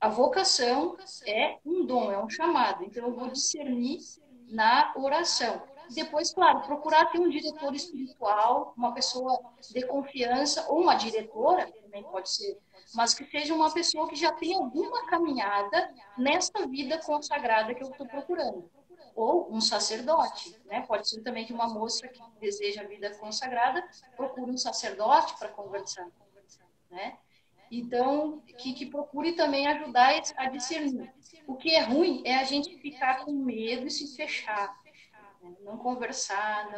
A vocação é um dom, é um chamado. Então, eu vou discernir na oração. Depois, claro, procurar ter um diretor espiritual, uma pessoa de confiança, ou uma diretora, também pode ser, mas que seja uma pessoa que já tenha alguma caminhada nessa vida consagrada que eu estou procurando. Ou um sacerdote, né? Pode ser também que uma moça que deseja a vida consagrada procure um sacerdote para conversar, né? Então, que procure também ajudar a discernir. O que é ruim é a gente ficar com medo e se fechar, né? Não conversar,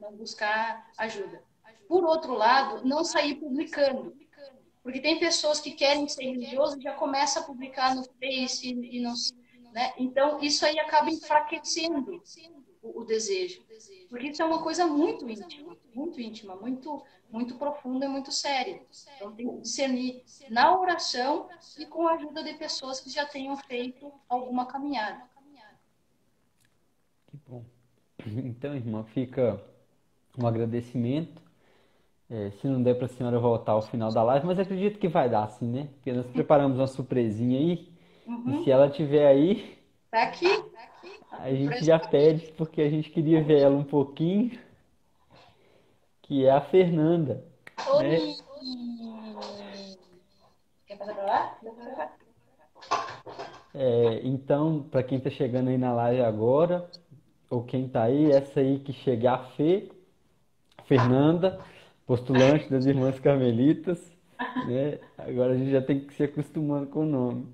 não buscar ajuda. Por outro lado, não sair publicando. Porque tem pessoas que querem ser religiosas e já começam a publicar no Face e não, né? Então, isso aí acaba enfraquecendo o desejo. Porque isso é uma coisa muito íntima, muito profunda e muito séria. Então, tem que discernir na oração e com a ajuda de pessoas que já tenham feito alguma caminhada. Que bom. Então, irmã, fica um agradecimento. Se não der para a senhora voltar ao final da live, mas acredito que vai dar, sim, né? Porque nós preparamos uma surpresinha aí. E se Uhum. ela tiver aí, Tá aqui? a gente já pede, porque a gente queria ver ela um pouquinho, que é a Fernanda, né? Oi! Quer passar pra lá? Então, para quem está chegando aí na live agora, ou quem está aí, essa aí que chega é a Fernanda, postulante das Irmãs Carmelitas, né? Agora a gente já tem que se acostumando com o nome.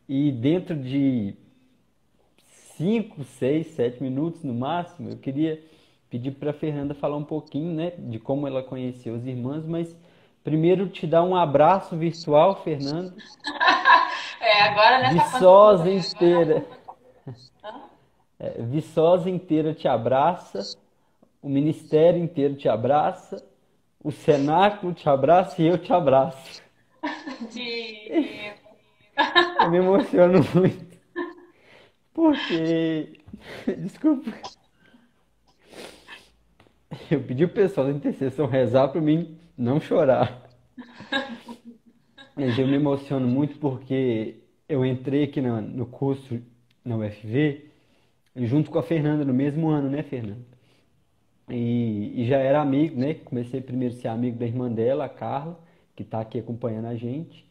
E dentro de 5, 6, 7 minutos no máximo, eu queria pedir para a Fernanda falar um pouquinho, né, de como ela conheceu as irmãs, mas primeiro te dar um abraço virtual, Fernanda. Agora nessa Viçosa pandemia. inteira, Hã? Viçosa inteira te abraça, o ministério inteiro te abraça, o cenáculo te abraça e eu te abraço. De... Eu me emociono muito, porque, desculpa, eu pedi o pessoal da intercessão rezar para mim não chorar. Mas eu me emociono muito porque eu entrei aqui no curso na UFV junto com a Fernanda no mesmo ano, né, Fernanda? E já era amigo, né? Comecei primeiro a ser amigo da irmã dela, a Carla, que está aqui acompanhando a gente.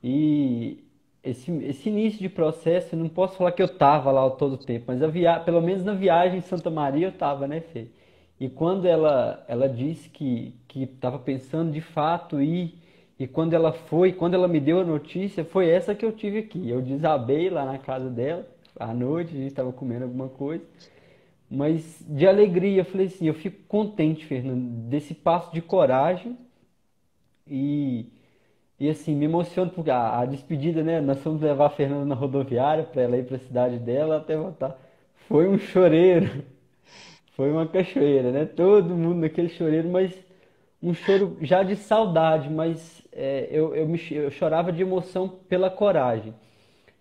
E esse início de processo, eu não posso falar que eu estava lá todo o tempo, mas pelo menos na viagem em Santa Maria eu estava, né, Fê? E quando ela disse que estava pensando de fato ir, e quando ela foi, quando ela me deu a notícia, foi essa que eu tive aqui. Eu desabei lá na casa dela, à noite, a gente estava comendo alguma coisa, mas de alegria, eu falei assim, eu fico contente, Fernando, desse passo de coragem e e assim, me emociona porque a despedida, né? Nós fomos levar a Fernanda na rodoviária para ela ir para a cidade dela até voltar. Foi um choreiro, foi uma cachoeira, né? Todo mundo naquele choreiro, mas um choro já de saudade, mas eu chorava de emoção pela coragem.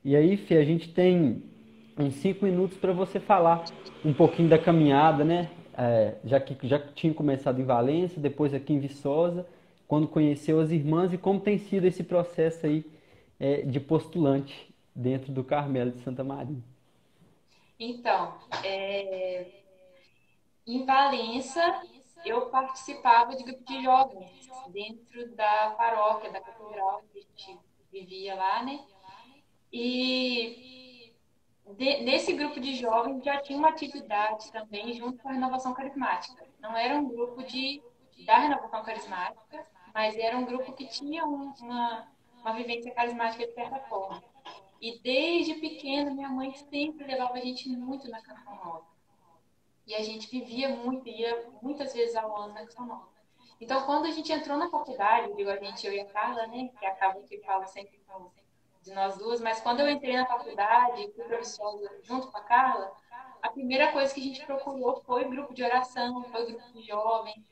E aí, Fê, a gente tem uns 5 minutos para você falar um pouquinho da caminhada, né? Já que já tinha começado em Valência, depois aqui em Viçosa, quando conheceu as irmãs e como tem sido esse processo aí de postulante dentro do Carmelo de Santa Maria. Então, em Valença, eu participava de grupo de jovens dentro da paróquia, da catedral que a gente vivia lá, né? E nesse grupo de jovens já tinha uma atividade também junto com a renovação carismática. Não era um grupo da renovação carismática, mas era um grupo que tinha uma vivência carismática de certa forma. E desde pequena, minha mãe sempre levava a gente muito na Canção Nova. E a gente vivia muito, ia muitas vezes ao ano na Canção Nova. Então, quando a gente entrou na faculdade, digo a gente, eu e a Carla, né, que acaba que fala sempre de nós duas, mas quando eu entrei na faculdade, fui professora junto com a Carla, a primeira coisa que a gente procurou foi grupo de oração, foi grupo de jovens,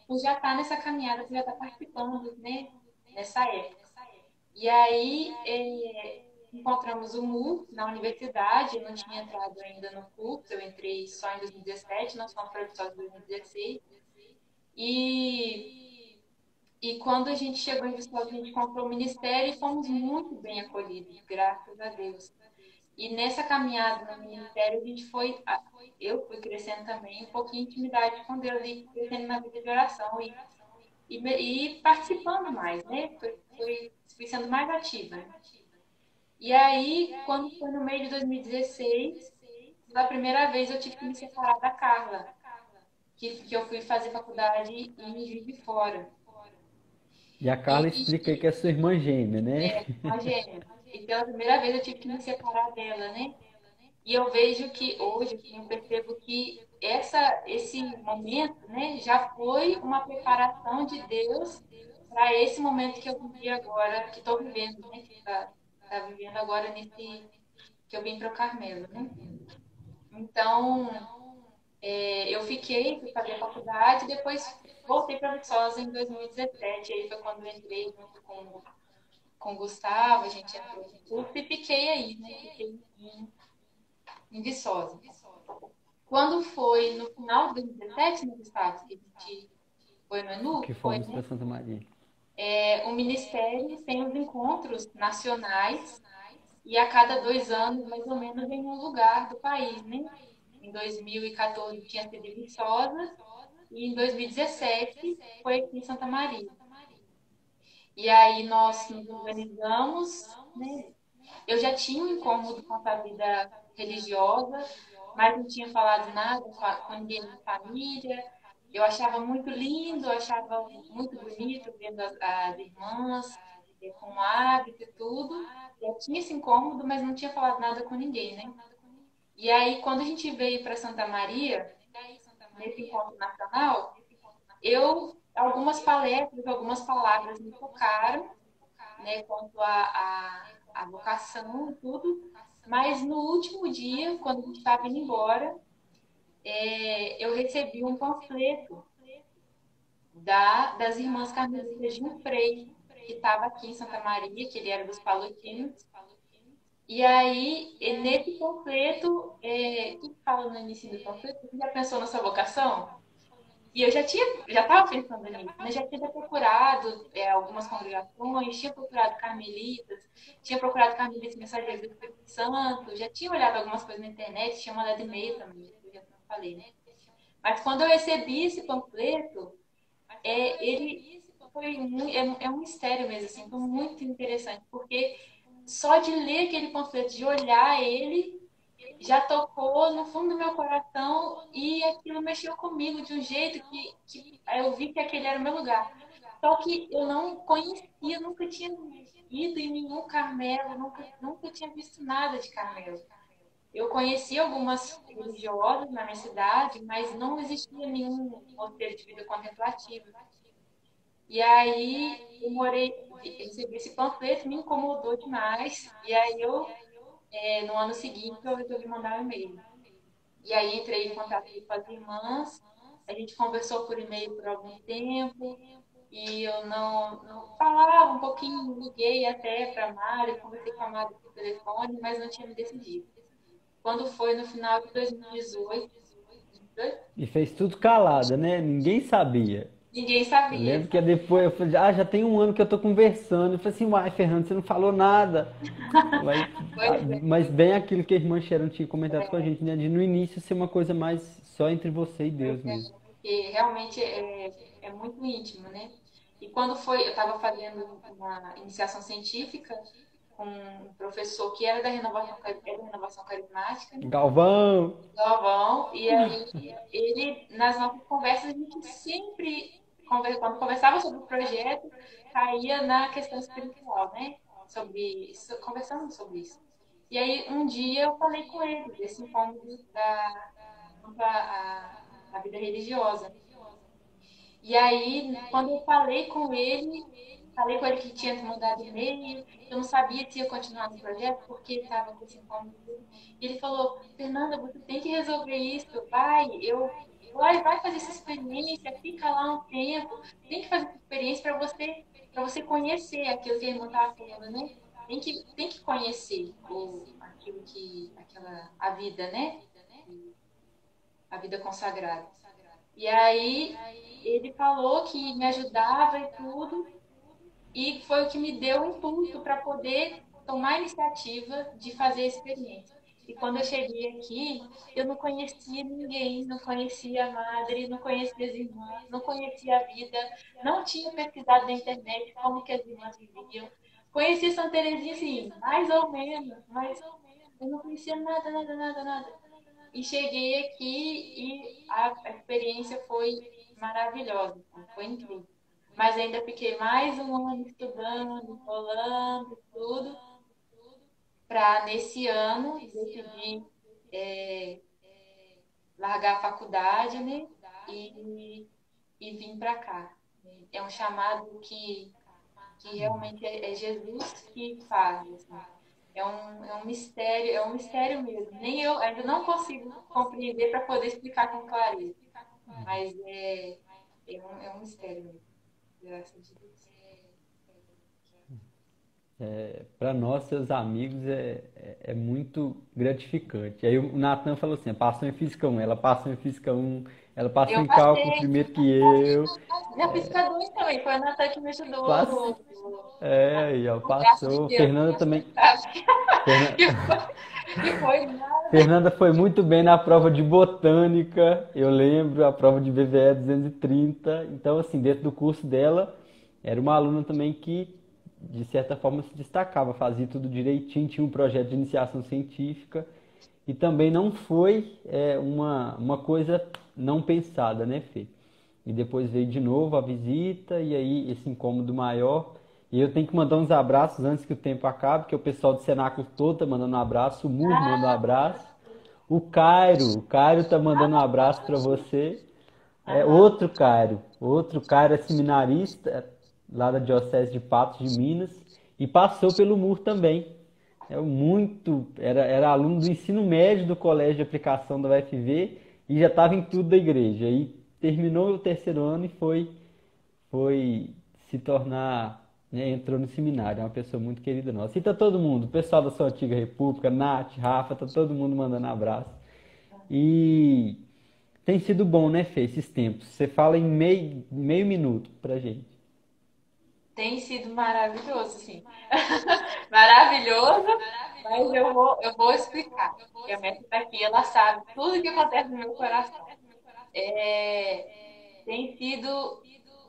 por já estar nessa caminhada, por já estar participando, né, nessa época. E aí, encontramos o MU na universidade, eu não tinha entrado ainda no curso, eu entrei só em 2017, nós fomos para o episódio de 2016. E quando a gente chegou em Viçosa, a gente comprou o ministério e fomos muito bem acolhidos, graças a Deus. E nessa caminhada no ministério, eu fui crescendo também um pouquinho de intimidade com Deus e crescendo na vida de oração e participando mais, né? Fui sendo mais ativa. Né? E aí, quando foi no meio de 2016, pela primeira vez eu tive que me separar da Carla, que eu fui fazer faculdade em Juiz de Fora. E a Carla explica aí que é sua irmã gêmea, né? Uma gêmea. E pela primeira vez eu tive que me separar dela, né? E eu vejo que hoje, assim, eu percebo que esse momento, né, já foi uma preparação de Deus para esse momento que eu vivi agora, que estou vivendo, né? Que tá vivendo agora nesse que eu vim para o Carmelo, né? Então, eu fui fazer faculdade, depois voltei para Viçosa em 2017. Aí foi quando eu entrei junto com o Gustavo, a gente entrou no curso e fiquei aí, né? Fiquei em Viçosa. Quando foi no final de 2017, né, Gustavo, que a gente foi no ENU, Que fomos para Santa Maria. O Ministério tem os encontros nacionais e a cada 2 anos, mais ou menos, em um lugar do país, né? Em 2014 tinha sido em Viçosa e em 2017 foi aqui em Santa Maria. E aí nós nos organizamos, né? Eu já tinha um incômodo com a vida religiosa, mas não tinha falado nada com ninguém da família. Eu achava muito lindo, eu achava muito bonito vendo as irmãs com hábito e tudo. Eu tinha esse incômodo, mas não tinha falado nada com ninguém, né? E aí, quando a gente veio para Santa Maria, nesse encontro nacional, algumas palestras, algumas palavras me tocaram, né, quanto a vocação e tudo, mas no último dia, quando a gente estava indo embora, eu recebi um panfleto das irmãs carmelitas de um frei, que estava aqui em Santa Maria, que ele era dos Palotinos. E aí, nesse panfleto, o que fala no início do panfleto? Você já pensou na sua vocação? E eu já estava pensando nisso, né? Já tinha procurado algumas congregações, tinha procurado carmelitas, tinha procurado carmelitas mensageiros do Espírito Santo, já tinha olhado algumas coisas na internet, tinha mandado e-mail também, eu já não falei, né? Mas quando eu recebi esse panfleto, ele é um mistério mesmo, assim, foi muito interessante, porque só de ler aquele panfleto, de olhar ele, já tocou no fundo do meu coração e aquilo mexeu comigo de um jeito que eu vi que aquele era o meu lugar. Só que eu não conhecia, nunca tinha ido em nenhum Carmelo, nunca tinha visto nada de Carmelo. Eu conheci algumas religiosas na minha cidade, mas não existia nenhum roteiro de vida contemplativa. E aí recebi esse panfleto, me incomodou demais. E aí no ano seguinte, eu resolvi mandar um e-mail. E aí entrei em contato com as irmãs, a gente conversou por e-mail por algum tempo, e eu não falava um pouquinho, liguei até para a Mari, conversei com a Mari por telefone, mas não tinha me decidido. Quando foi no final de 2018, E fez tudo calada, né? Ninguém sabia. ninguém Eu sabia. lembro que depois eu falei, já tem um ano que eu tô conversando. Eu falei assim, uai, Fernando, você não falou nada. Pois é. Mas bem aquilo que a irmã Sharon tinha comentado com a gente, né? De no início ser uma coisa mais só entre você e Deus mesmo. porque realmente é muito íntimo, né? E quando foi, eu estava fazendo uma iniciação científica com um professor que era da renovação carismática, né? Galvão! Galvão, e aí ele, nas nossas conversas, a gente sempre, quando conversava sobre o projeto, caía na questão espiritual, né? Conversando sobre isso. E aí, um dia eu falei com ele desse incômodo quanto à vida religiosa. E aí, quando eu falei com ele que tinha mudado de e-mail, eu não sabia se ia continuar no projeto, porque estava com esse incômodo. E ele falou, Fernanda, você tem que resolver isso, vai fazer essa experiência, fica lá um tempo, tem que fazer essa experiência para você conhecer aquilo que a irmã estava falando, né? Tem que conhecer a vida, né? A vida consagrada. E aí ele falou que me ajudava e tudo, e foi o que me deu o impulso para poder tomar a iniciativa de fazer a experiência. E quando eu cheguei aqui, eu não conhecia ninguém, não conhecia a madre, não conhecia as irmãs, não conhecia a vida, não tinha pesquisado na internet como que as irmãs viviam. Conhecia Santa Teresinha, assim, mais ou menos, mas eu não conhecia nada, nada, nada, nada. E cheguei aqui e a experiência foi maravilhosa, foi incrível. Mas ainda fiquei mais um ano estudando, enrolando, tudo, para nesse ano decidir é, largar a faculdade, né? E, e vir para cá. É um chamado que realmente é Jesus que faz. Assim. É um mistério mesmo. Nem eu ainda não consigo compreender para poder explicar com clareza. Mas é um mistério mesmo. Graças a Deus. Para nós, seus amigos, é muito gratificante. Aí o Natan falou assim, passou em Física 1, ela passou em Física 1, ela passou Eu em cálculo passei. primeiro que eu. Na física 2 também, foi a Natan que me ajudou Pass... e ela por graça de passou. Deus, Fernanda minha também. fantástica. Fernan- E foi nada. Fernanda foi muito bem na prova de botânica, eu lembro, a prova de BVE 230. Então, assim, dentro do curso dela, era uma aluna também que, de certa forma, se destacava, fazia tudo direitinho, tinha um projeto de iniciação científica. E também não foi uma coisa não pensada, né, Fê? E depois veio de novo a visita e aí esse incômodo maior. E eu tenho que mandar uns abraços antes que o tempo acabe, porque o pessoal do Cenáculo todo tá mandando um abraço, o Mur manda um abraço, o Cairo tá mandando um abraço para você. Aham. Outro Cairo é seminarista lá da Diocese de Patos de Minas e passou pelo Mur também. Era aluno do ensino médio do Colégio de Aplicação da UFV e já estava em tudo da igreja. Aí terminou o terceiro ano e foi se tornar, né, entrou no seminário. É uma pessoa muito querida nossa. E tá todo mundo, o pessoal da sua antiga república, Nath, Rafa, tá todo mundo mandando abraço. E tem sido bom, né, Fê, esses tempos. Você fala em meio minuto pra gente. Tem sido maravilhoso, sim. Maravilhoso, mas eu vou explicar. Porque a Mestre está aqui, ela sabe tudo o que acontece no meu coração. Tem sido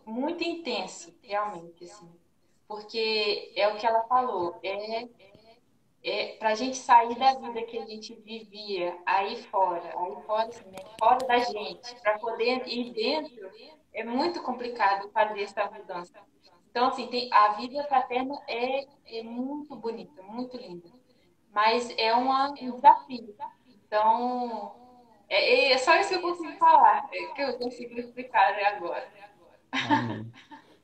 muito intenso, realmente, assim. Porque é o que ela falou, para a gente sair da vida que a gente vivia aí fora assim, né? Fora da gente, para poder ir dentro, é muito complicado fazer essa mudança. Então, assim, a vida fraterna é muito bonita, muito linda, mas um desafio. Então, é só isso que eu consigo falar, que eu consigo explicar agora. Amém.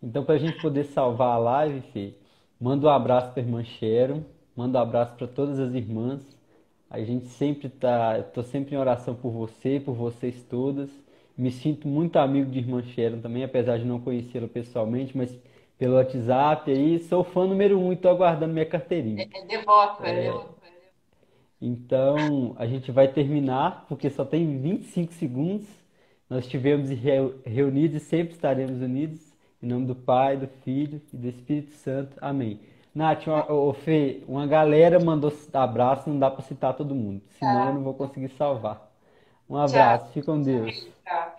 Então, para a gente poder salvar a live, Fê, manda um abraço para a irmã Sharon, manda um abraço para todas as irmãs. A gente sempre tá, eu tô sempre em oração por você, por vocês todas. Me sinto muito amigo de irmã Sharon também, apesar de não conhecê-la pessoalmente, mas pelo WhatsApp aí, sou fã número 1 e estou aguardando minha carteirinha. É devoto, é devoto. Então, a gente vai terminar, porque só tem 25 segundos. Nós estivemos reunidos e sempre estaremos unidos. Em nome do Pai, do Filho e do Espírito Santo. Amém. Nath, Fê, uma galera mandou abraço, não dá para citar todo mundo. Senão eu Tá? não vou conseguir salvar. Um Tchau. abraço, fique com Deus. Tchau.